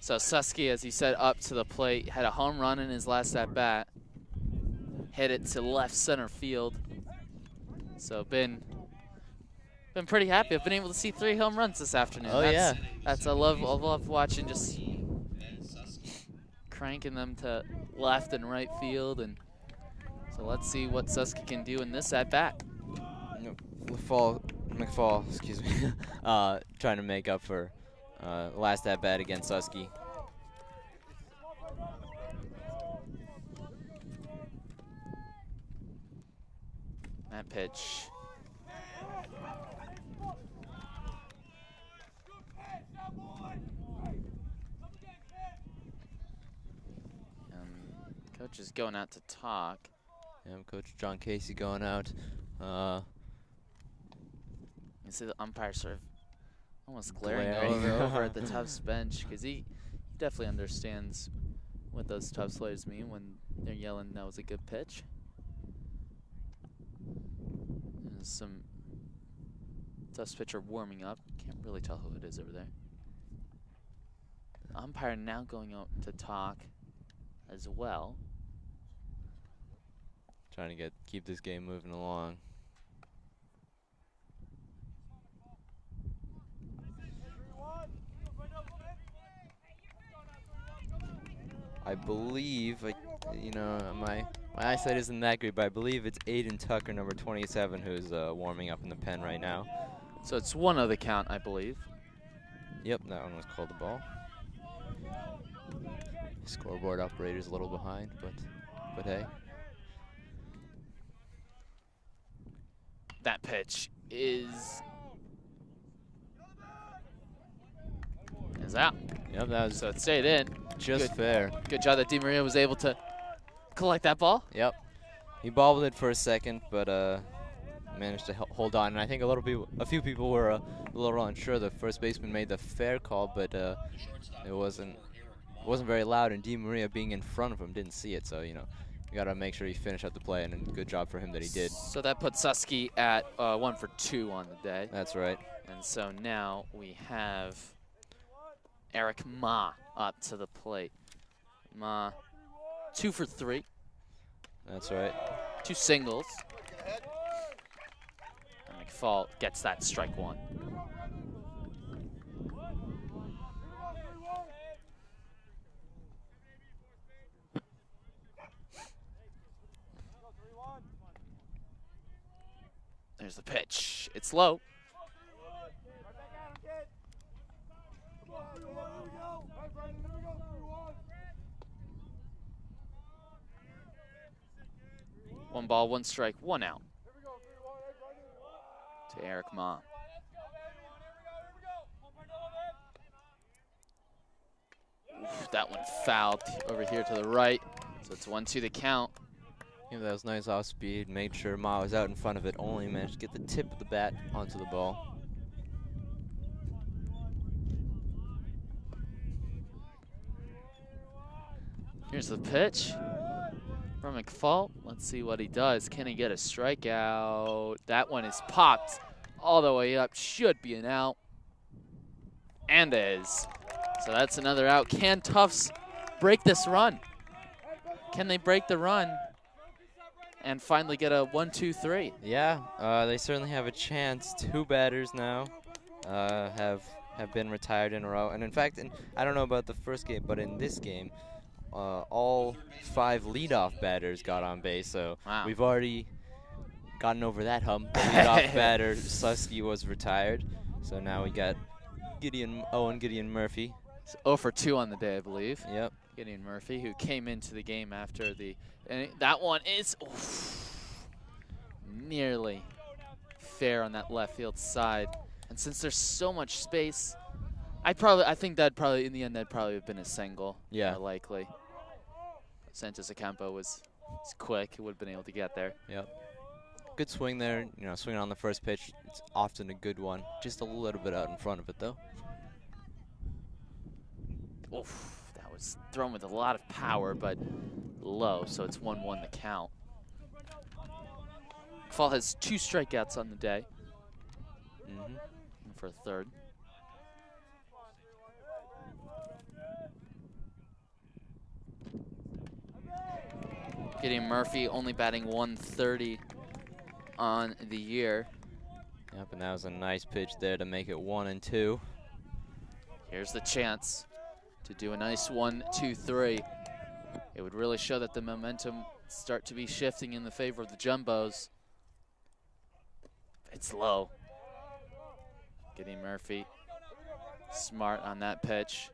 So Susky, as he said, up to the plate, had a home run in his last at-bat. Hit it to left center field. So been pretty happy. I've been able to see 3 home runs this afternoon. Oh, yeah. I love watching, just cranking them to left and right field. And so let's see what Susky can do in this at-bat. McFall, excuse me, trying to make up for last at-bat against Susky. That pitch. Coach is going out to talk. Yeah, Coach John Casey going out. You see the umpire sort of Almost glaring over at the Tufts bench, because he definitely understands what those Tufts players mean when they're yelling that was a good pitch. There's some Tufts pitcher warming up. Can't really tell who it is over there. The umpire now going out to talk as well. Trying to keep this game moving along. I believe, my eyesight isn't that good, but I believe it's Aiden Tucker, number 27, who's warming up in the pen right now. So it's 1 the count, I believe. Yep, that one was called the ball. Scoreboard operator's a little behind, but hey. That pitch is out. Yep, that was So it stayed in. just fair. Good job that DiMaria was able to collect that ball. Yep. He bobbled it for a second, but managed to hold on. And I think a few people were a little unsure. The first baseman made the fair call, but it wasn't very loud. And DiMaria, being in front of him, didn't see it. So you got to make sure you finish out the play, and good job for him that he did. So that puts Susky at 1 for 2 on the day. That's right. And so now we have Eric Ma up to the plate. Ma, 2 for 3. That's right. 2 singles. And McFall gets that strike 1. There's the pitch. It's low. One ball, 1 strike, 1 out. To Eric Ma. Oof, that one fouled over here to the right. So it's 1-2 the count. Yeah, that was nice off speed. Made sure Ma was out in front of it. Only managed to get the tip of the bat onto the ball. Here's the pitch from McFall. Let's see what he does. Can he get a strikeout? That one is popped all the way up. Should be an out. And is. So that's another out. Can Tufts break this run? Can they break the run and finally get a 1-2-3? Yeah, they certainly have a chance. 2 batters now have been retired in a row. And in fact, I don't know about the first game, but in this game, all 5 leadoff batters got on base. So wow. We've already gotten over that hump. The leadoff batter, Susky, was retired. So now we got Gideon Murphy. It's 0 for 2 on the day, I believe. Yep. Gideon Murphy, who came into the game after and that one is nearly fair on that left field side. And since there's so much space, I think that in the end that'd probably have been a single. Yeah. More likely. Santos Acampo was quick. He would have been able to get there. Yep. Good swing there. Swinging on the first pitch. It's often a good one. Just a little bit out in front of it, though. Oof, that was thrown with a lot of power, but low, so it's 1-1 the count. Fall has 2 strikeouts on the day. For a third. Gideon Murphy only batting 130 on the year. Yep, and that was a nice pitch there to make it 1-2. Here's the chance to do a nice 1-2-3. It would really show that the momentum start to be shifting in the favor of the Jumbos. It's low. Gideon Murphy, smart on that pitch.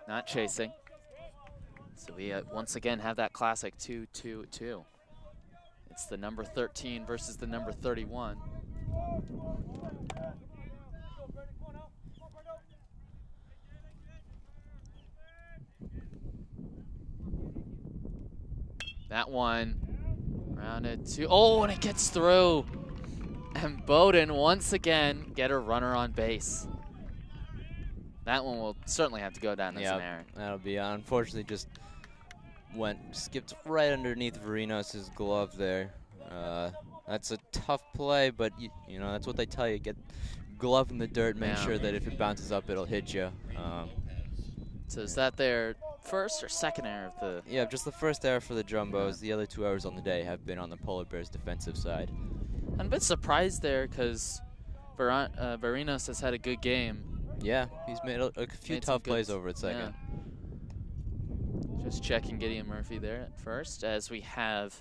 Not chasing. So we once again have that classic 2-2-2. It's the number 13 versus the number 31. That one rounded to, oh, and it gets through. And Bowdoin once again get a runner on base. That one will certainly have to go down as an error. That'll be unfortunately just skipped right underneath Varinos' glove there. That's a tough play, but you know that's what they tell you. Get glove in the dirt, make sure that if it bounces up, it'll hit you. So is that their first or second error of the? Yeah, just the first error for the Jumbos. The other 2 errors on the day have been on the Polar Bears' defensive side. I'm a bit surprised there because Varinos has had a good game. Yeah, he's made a few tough plays over at second. Yeah. Just checking Gideon Murphy there at first, as we have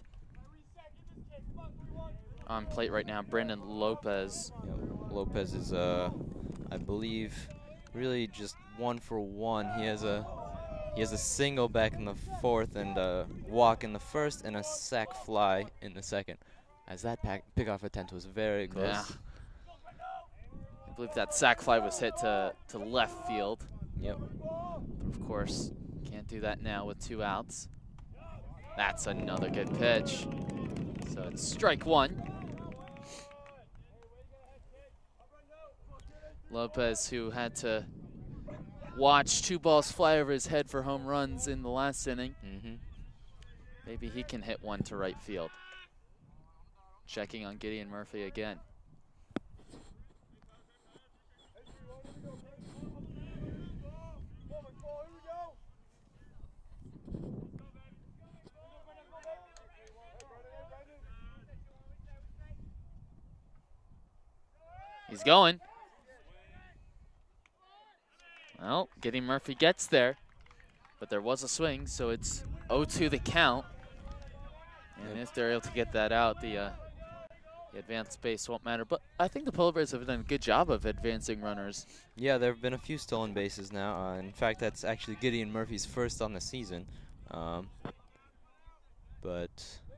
on plate right now Brandon Lopez. Yeah, Lopez is, I believe, really just 1 for 1. He has a single back in the 4th and a walk in the 1st and a sac fly in the 2nd. As that pickoff attempt was very close. Yeah. I believe that sac fly was hit to left field. Yep. But of course, can't do that now with 2 outs. That's another good pitch. So it's strike 1. Lopez, who had to watch 2 balls fly over his head for home runs in the last inning. Maybe he can hit one to right field. Checking on Gideon Murphy again. He's going. Well, Gideon Murphy gets there, but there was a swing, so it's 0-2 the count. And if they're able to get that out, the advanced base won't matter. But I think the Polar Bears have done a good job of advancing runners. Yeah, there have been a few stolen bases now. In fact, that's actually Gideon Murphy's first on the season. But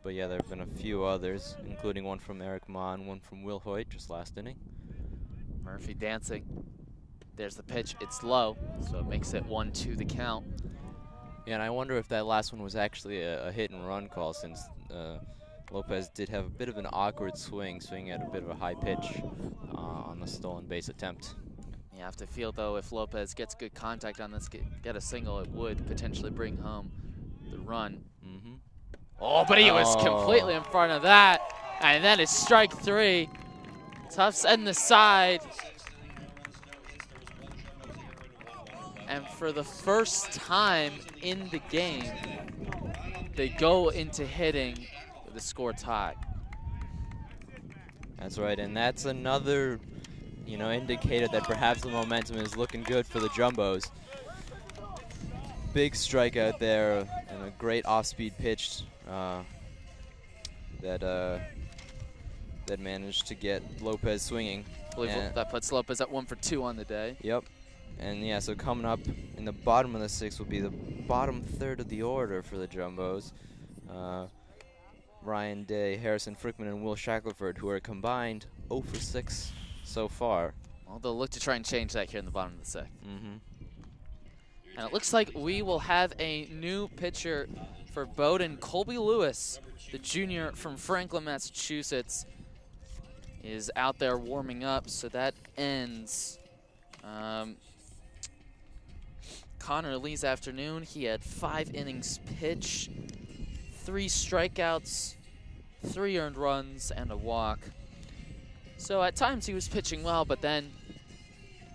yeah, there have been a few others, including one from Eric Ma and one from Will Hoyt just last inning. Murphy dancing. There's the pitch. It's low, so it makes it 1-2 the count. Yeah, and I wonder if that last one was actually a hit and run call, since Lopez did have a bit of an awkward swinging at a bit of a high pitch on the stolen base attempt. You have to feel, though, if Lopez gets good contact on this, get a single, it would potentially bring home the run. Oh, but he was completely in front of that. And that is strike 3. Tufts in the side. And for the first time in the game, they go into hitting with a score tie. That's right, and that's another, indicator that perhaps the momentum is looking good for the Jumbos. Big strikeout there and a great off-speed pitch that managed to get Lopez swinging. I believe that puts Lopez at 1 for 2 on the day. Yep. And yeah, so coming up in the bottom of the 6th will be the bottom third of the order for the Jumbos. Ryan Day, Harrison Frickman, and Will Shackelford, who are combined 0 for 6 so far. Well, they'll look to try and change that here in the bottom of the 6th. And it looks like we will have a new pitcher for Bowdoin. Colby Lewis, the junior from Franklin, Massachusetts, is out there warming up, so that ends Connor Lee's afternoon. He had 5 innings pitched, 3 strikeouts, 3 earned runs, and a walk. So at times he was pitching well, but then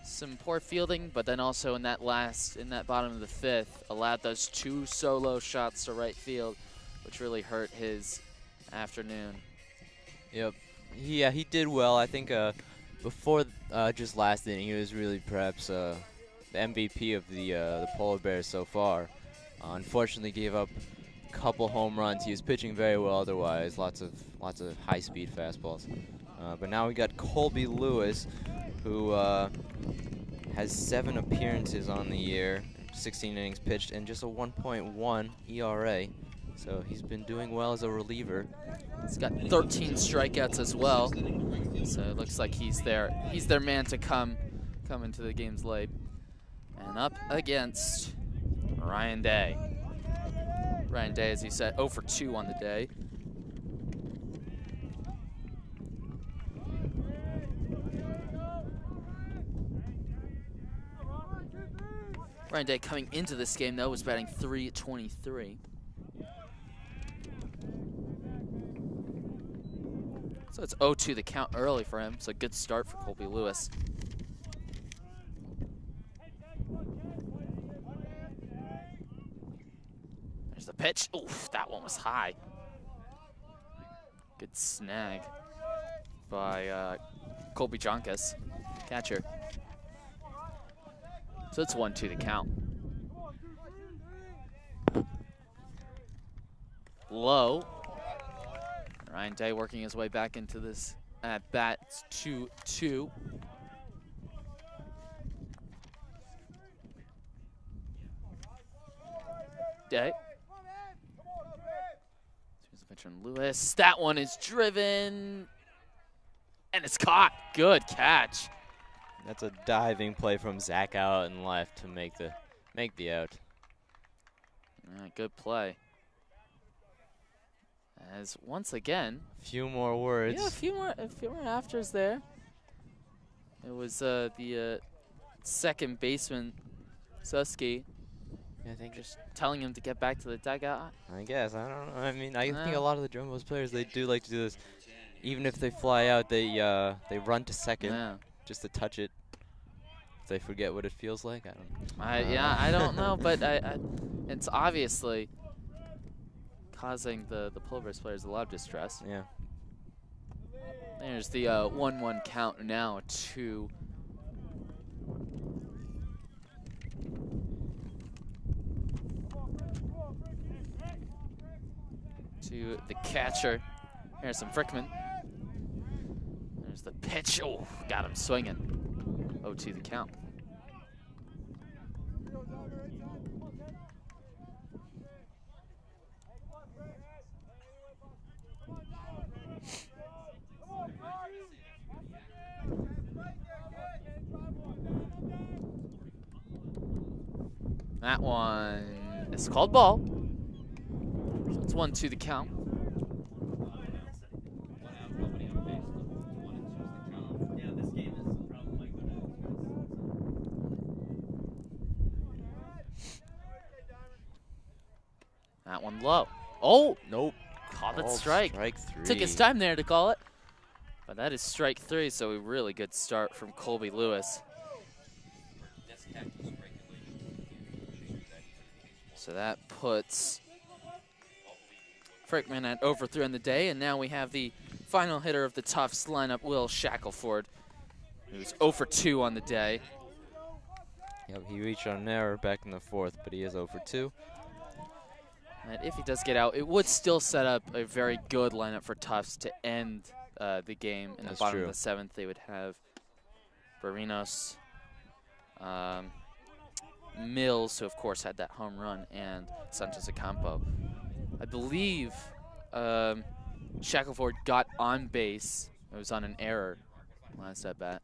some poor fielding, but then also in that bottom of the 5th, allowed those 2 solo shots to right field, which really hurt his afternoon. Yep. Yeah, he did well. I think before just last inning, he was really perhaps the MVP of the Polar Bears so far. Unfortunately, gave up a couple home runs. He was pitching very well otherwise. Lots of high-speed fastballs. But now we got Colby Lewis, who has 7 appearances on the year, 16 innings pitched, and just a 1.1 ERA. So he's been doing well as a reliever. He's got 13 strikeouts as well. So it looks like he's their man to come into the games late. And up against Ryan Day. Ryan Day, as you said, 0 for 2 on the day. Ryan Day coming into this game, though, was batting .323. So it's 0-2 the count early for him. So good start for Colby Lewis. There's the pitch. Oof, that one was high. Good snag by Colby Jonkus, catcher. So it's 1-2 the count. Low. Ryan Day working his way back into this at bat. It's 2-2. Day. Here's the pitcher on Lewis. That one is driven. And it's caught. Good catch. That's a diving play from Zach out and left to make the out. Good play. As once again, A few more words. yeah, a few more afters there. It was the second baseman, Susky, I think just telling him to get back to the dugout. I guess. I don't know. I mean, I think a lot of the Jumbos players, they do like to do this. Even if they fly out, they run to second just to touch it. If they forget what it feels like, I don't know. Yeah, I don't know, but it's obviously causing the Polar Bears players a lot of distress. Yeah. There's the 1-1 count now to the catcher, Harrison Frickman. There's the pitch. Oh, got him swinging. 0-2 the count. That one is called ball. So it's 1-2 the count. That one low. Oh, Nope. called it Called strike. Strike 3. Took his time there to call it. But that is strike 3, so a really good start from Colby Lewis. So that puts Frickman at over 3 on the day, and now we have the final hitter of the Tufts lineup, Will Shackelford, who's 0 for 2 on the day. Yep, he reached on an error back in the 4th, but he is 0 for 2. And if he does get out, it would still set up a very good lineup for Tufts to end the game. In the bottom of the 7th, they would have Barinos, Mills, who of course had that home run, and Sanchez Ocampo. I believe Shackelford got on base. It was on an error last at bat.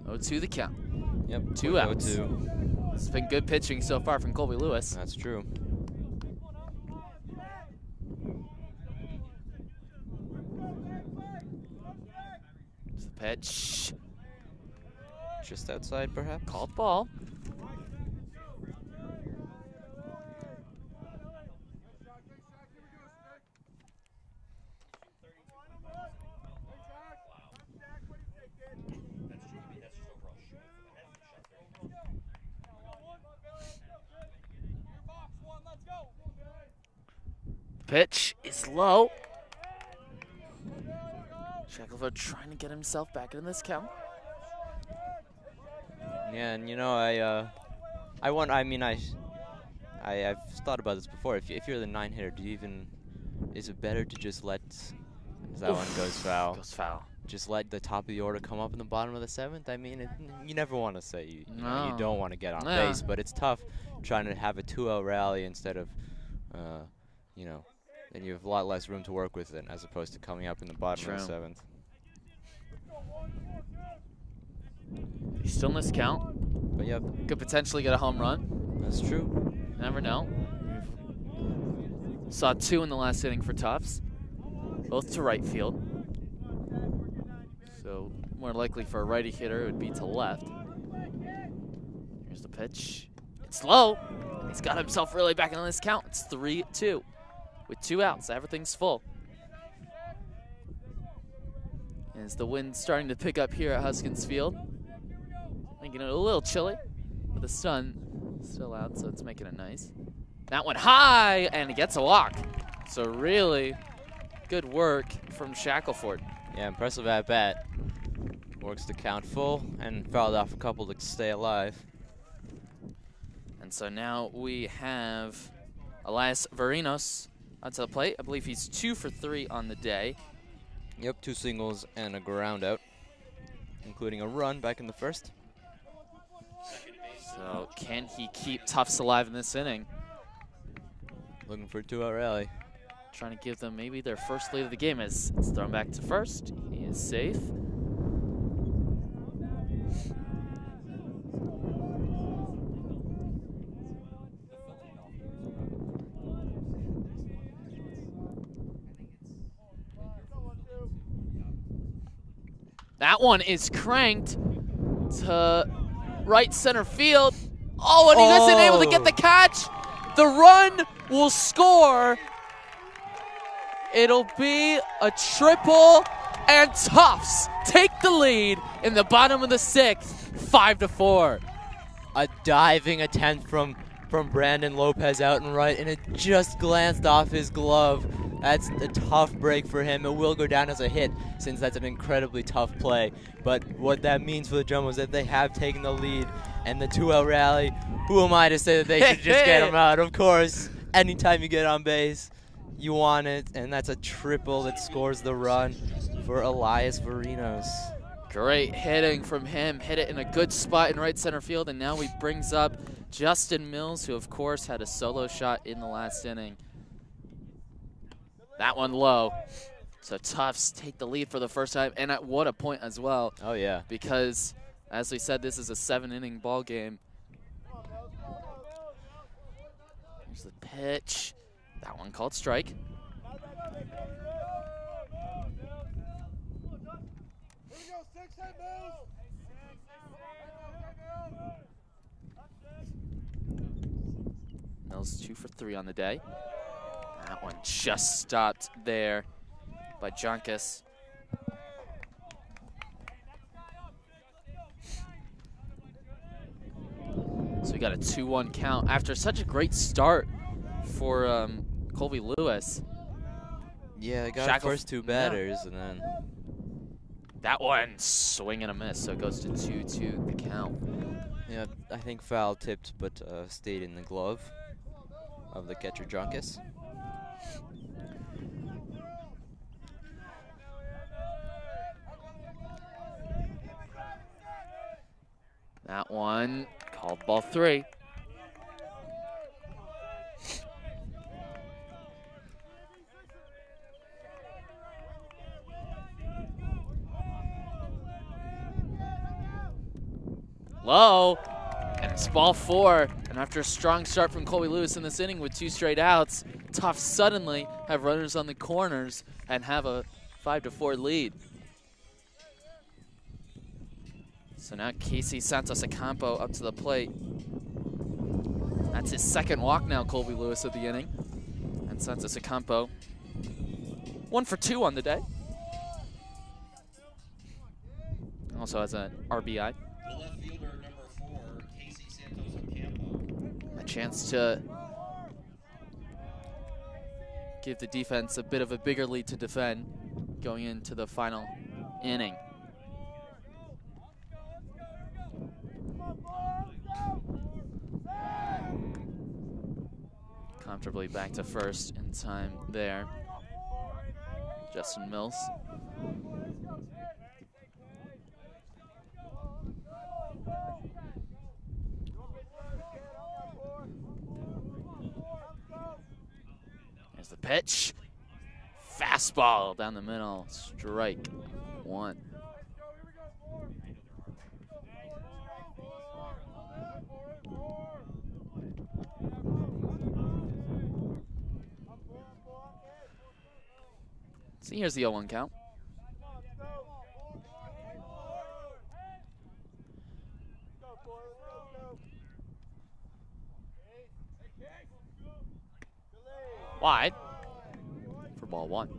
Oh, 2 the count. Yep. 2 outs. 0-2. It's been good pitching so far from Colby Lewis. That's true. It's the pitch. Just outside, perhaps? Called ball. Pitch is low. Shackelford trying to get himself back in this count. Yeah, and you know, I've thought about this before. If you're the 9 hitter, is it better to just let that one goes foul? Goes foul. Just let the top of the order come up in the bottom of the 7th? I mean, you never want to say you don't want to get on base, but it's tough trying to have a 2-0 rally instead of, then you have a lot less room to work with then, as opposed to coming up in the bottom of the 7th. He's still in this count. But yep. Could potentially get a home run. That's true. Never know. Saw 2 in the last inning for Tufts, both to right field. So More likely for a righty hitter, it would be to left. Here's the pitch. It's low. And he's got himself really back on this count. It's 3-2 with 2 outs. Everything's full. As the wind starting to pick up here at Huskins Field. Making it a little chilly, but the sun still out, so it's making it nice. That one high, and he gets a walk. So really good work from Shackelford. Yeah, impressive at bat. Works the count full and fouled off a couple to stay alive. And so now we have Elias Varinos onto the plate. I believe he's 2 for 3 on the day. Yep, 2 singles and a ground out, including a run back in the first. So can he keep Tufts alive in this inning? Looking for a 2-out rally. Trying to give them maybe their first lead of the game. As it's thrown back to first. He is safe. That one is cranked to right center field. Oh, and he wasn't able to get the catch. The run will score. It'll be a triple, and Tufts take the lead in the bottom of the 6th, 5-4. A diving attempt from Brandon Lopez out and right, and it just glanced off his glove. That's a tough break for him. It will go down as a hit since that's an incredibly tough play. But what that means for the Jumbos is that they have taken the lead, and the 2-out rally, who am I to say that they should just get him out? Of course, anytime you get on base, you want it, and that's a triple that scores the run for Elias Varinos. Great hitting from him. Hit it in a good spot in right center field, and now he brings up Justin Mills, who of course had a solo shot in the last inning. That one low. So Tufts take the lead for the first time, and at what a point as well. Oh yeah. Because, as we said, this is a 7-inning ball game. Here's the pitch. That one called strike. Mills 2 for 3 on the day. That one just stopped there by Junkus. So we got a 2-1 count after such a great start for Colby Lewis. Yeah, got the first 2 batters, and then that one swing and a miss, so it goes to 2-2 the count. Yeah, I think foul tipped, but stayed in the glove of the catcher Junkus. That one called ball 3. Low, and it's ball 4. And after a strong start from Colby Lewis in this inning with 2 straight outs, Tufts suddenly have runners on the corners and have a 5-4 lead. So now Casey Santos Ocampo up to the plate. That's his 2nd walk now, Colby Lewis, of the inning. And Santos Ocampo, 1 for 2 on the day. Also has an RBI. The left fielder, number 4, Casey Santos Ocampo. A chance to give the defense a bit of a bigger lead to defend going into the final inning. Comfortably back to first in time there. Justin Mills. There's the pitch. Fastball down the middle. Strike 1. See, here's the 0-1 count. Wide for ball 1.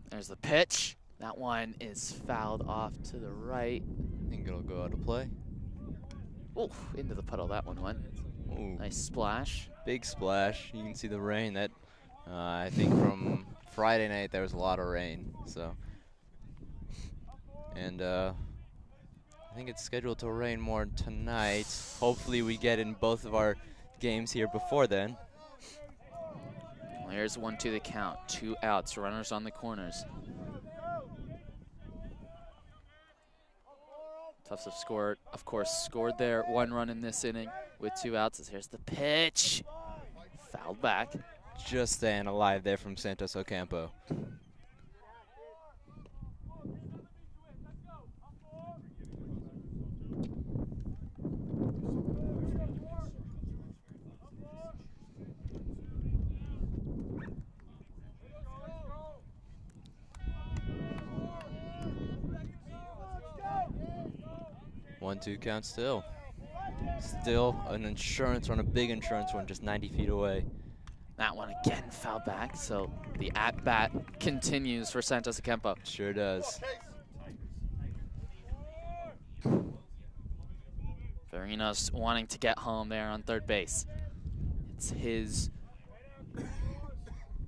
There's the pitch. That one is fouled off to the right. I think it'll go out of play. Ooh, into the puddle that one went. Ooh, Nice splash. big splash. You can see the rain. That I think from Friday night there was a lot of rain. So, and I think it's scheduled to rain more tonight. Hopefully we get in both of our games here before then. Well, here's 1-2 the count. 2 outs. Runners on the corners. Tufts have scored, of course, scored their 1 run in this inning with 2 outs. As here's the pitch. Fouled back. Just staying alive there from Santos Ocampo. 1-2 count still. Still an insurance run, a big insurance run, just 90 feet away. That one again fouled back, so the at-bat continues for Santos Ocampo. Sure does. Varinos wanting to get home there on third base. It's his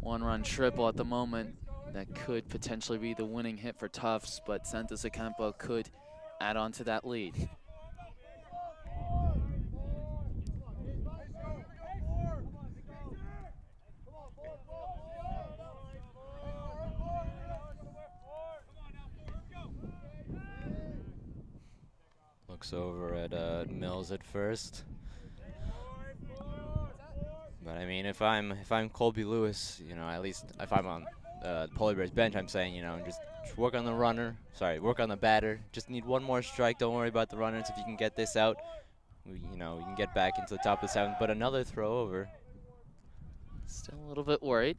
1-run triple at the moment that could potentially be the winning hit for Tufts, but Santos Ocampo could add on to that lead. Looks over at Mills at first. But I mean, if I'm Colby Lewis, you know, at least if I'm on the Polar Bears bench, I'm saying, you know, just work on the runner. Sorry, work on the batter. Just need 1 more strike. Don't worry about the runners. If you can get this out, we can get back into the top of the 7th. But another throw over. Still a little bit worried.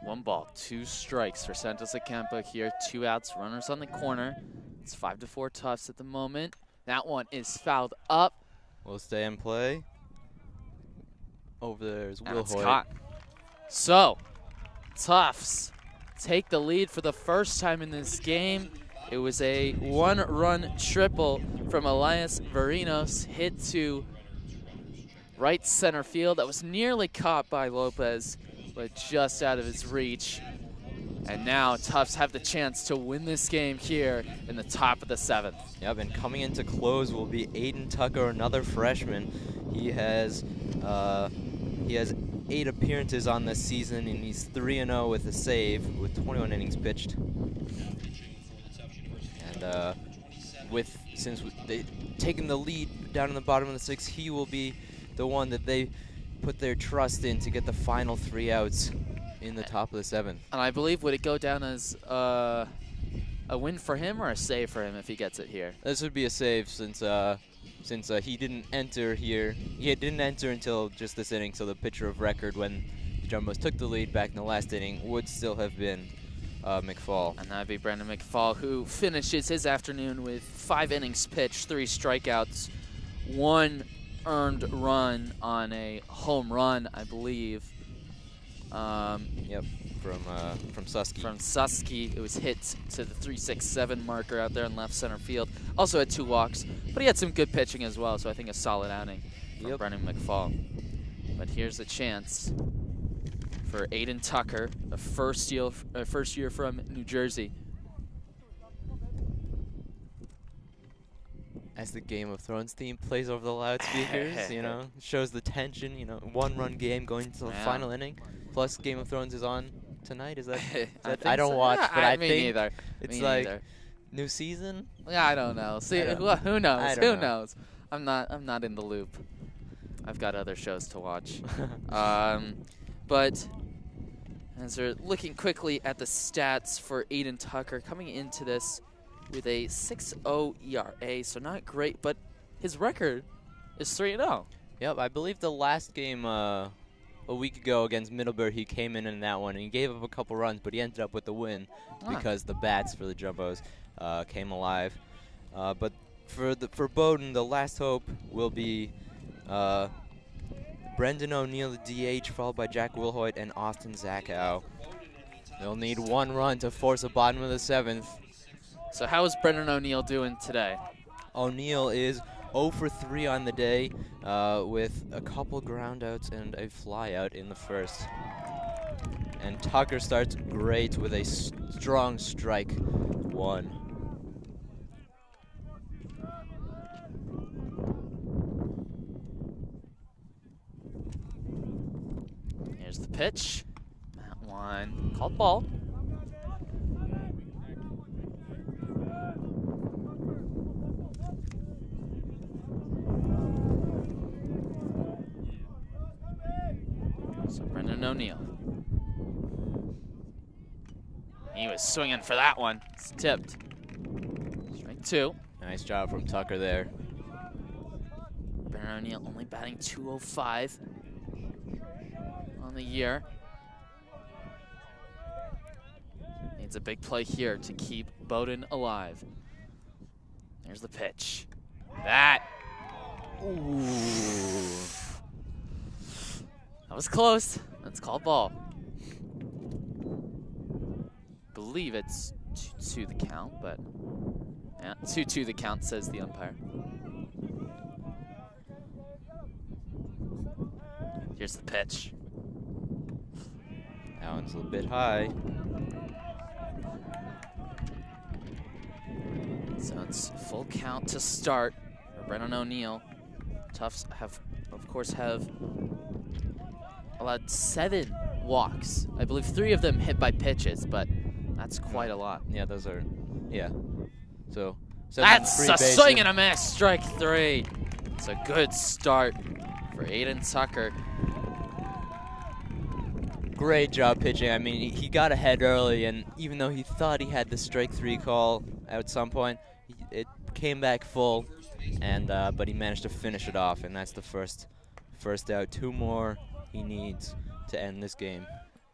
One ball, 2 strikes for Santos Ocampo here. 2 outs, runners on the corner. It's 5-4 Tufts at the moment. That one is fouled up. Will stay in play. Over there is And Will it's Hoyt. caught. So, Tufts take the lead for the first time in this game. It was a 1-run triple from Elias Varinos, hit to right center field. That was nearly caught by Lopez, but just out of his reach. And now Tufts have the chance to win this game here in the top of the 7th. Yep, and coming into close will be Aiden Tucker, another freshman. He has 8 appearances on this season, and he's 3-0 with a save with 21 innings pitched. And since they taken the lead down in the bottom of the 6th, he will be the one that they put their trust in to get the final 3 outs in the top of the 7th. And I believe, would it go down as a win for him or a save for him if he gets it here? This would be a save since he didn't enter here. He didn't enter until just this inning, so the pitcher of record when the Jumbos took the lead back in the last inning would still have been McFall. And that would be Brandon McFall, who finishes his afternoon with 5 innings pitched, 3 strikeouts, 1 earned run on a home run, I believe. Yep, from Susky. From Susky. It was hit to the 3-6-7 marker out there in left center field. Also had 2 walks, but he had some good pitching as well, so I think a solid outing from Brandon McFall. But here's a chance for Aiden Tucker, a first year from New Jersey. As the Game of Thrones theme plays over the loudspeakers, you know, shows the tension, you know, 1-run game going into the final inning. Plus Game of Thrones is on tonight? Is that? I, I think don't so. watch, Yeah, but I me think neither. it's Me like neither. new season. Yeah, I don't know. See, I don't- who knows? I don't Who know. knows? I'm not in the loop. I've got other shows to watch. But as we're looking quickly at the stats for Aiden Tucker coming into this with a 6.0 ERA, so not great, but his record is 3-0. Yep, I believe the last game a week ago against Middlebury, he came in that one, and he gave up a couple runs, but he ended up with the win because the bats for the Jumbos came alive. But for Bowdoin, the last hope will be Brendan O'Neill, the DH, followed by Jack Wilhoit and Austin Zachow. They'll need one run to force a bottom of the 7th. So how is Brendan O'Neill doing today? O'Neill is 0 for 3 on the day with a couple groundouts and a flyout in the first. And Tucker starts great with a strong strike 1. Here's the pitch. That one called ball. So Brendan O'Neill. He was swinging for that one. It's tipped. Strike 2. Nice job from Tucker there. Brendan O'Neill only batting .205 on the year. Needs a big play here to keep Bowdoin alive. There's the pitch. That. Ooh. That was close. That's called ball. Believe it's 2-2 the count, but yeah, 2-2 the count, says the umpire. Here's the pitch. That one's a little bit high. So it's full count to start for Brendan O'Neill. Tufts have allowed 7 walks. I believe 3 of them hit by pitches, but that's quite a lot. Yeah, those are, yeah. So, That's free a bases. swing and a miss, strike 3. It's a good start for Aiden Tucker. Great job pitching. I mean, he got ahead early, and even though he thought he had the strike 3 call at some point, it came back full, and but he managed to finish it off, and that's the first out. 2 more he needs to end this game.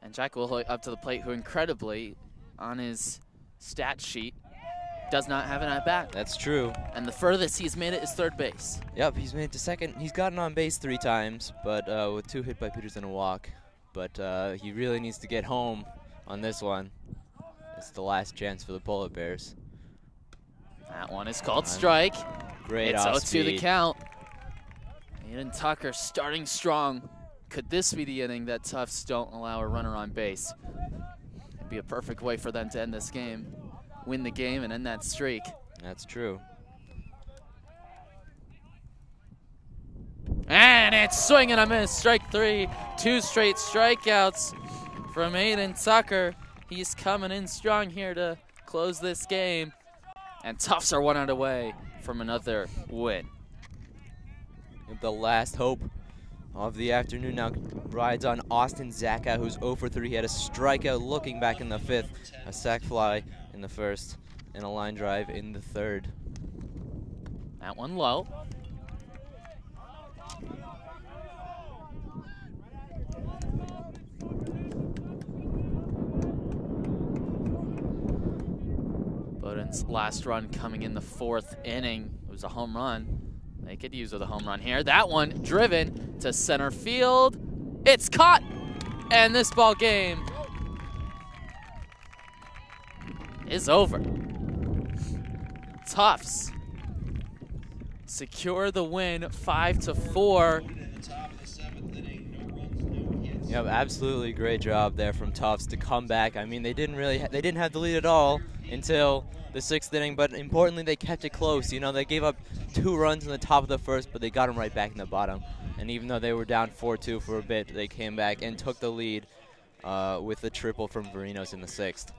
And Jack Wilhoit up to the plate, who incredibly, on his stat sheet, does not have an at-bat. That's true. And the furthest he's made it is third base. Yep, he's made it to second. He's gotten on base 3 times, but with 2 hit by pitchers and a walk. But he really needs to get home on this one. It's the last chance for the Polar Bears. That one is called strike. Great It's off 0-2 the speed. count. Aiden Tucker starting strong. Could this be the inning that Tufts don't allow a runner on base? It'd be a perfect way for them to end this game, win the game, and end that streak. That's true. And it's swing and a miss, strike 3. 2 straight strikeouts from Aiden Tucker. He's coming in strong here to close this game. And Tufts are 1 out away from another win. The last hope of the afternoon now rides on Austin Zachow, who's 0 for 3. He had a strikeout looking back in the 5th, a sac fly in the 1st, and a line drive in the 3rd. That one low. Bowdoin's last run coming in the 4th inning. It was a home run. They could use with a home run here. That one driven to center field. It's caught, and this ball game is over. Tufts secure the win, 5-4. Yep, absolutely great job there from Tufts to come back. I mean, they didn't have the lead at all until the 6th inning, but importantly, they kept it close. You know, they gave up 2 runs in the top of the 1st, but they got them right back in the bottom. And even though they were down 4-2 for a bit, they came back and took the lead with a triple from Verinos in the 6th.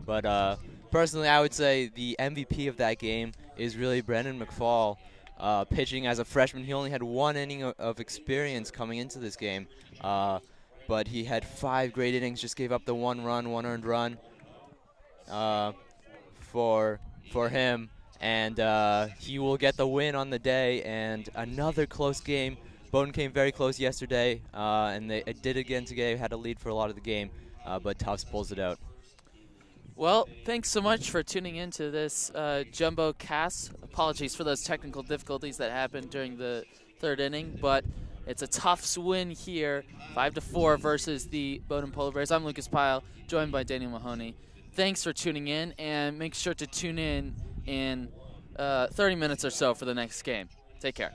But personally, I would say the MVP of that game is really Brendan McFall. Pitching as a freshman, he only had 1 inning of experience coming into this game, but he had 5 great innings, just gave up the 1 run, 1 earned run for him, and he will get the win on the day. And another close game. Bowdoin came very close yesterday, and they did again today. Had a lead for a lot of the game, but Tufts pulls it out. Well, thanks so much for tuning in to this JumboCast. Apologies for those technical difficulties that happened during the 3rd inning, but it's a Tufts win here, 5-4 versus the Bowdoin Polar Bears. I'm Lucas Pyle, joined by Daniel Mahoney. Thanks for tuning in, and make sure to tune in 30 minutes or so for the next game. Take care.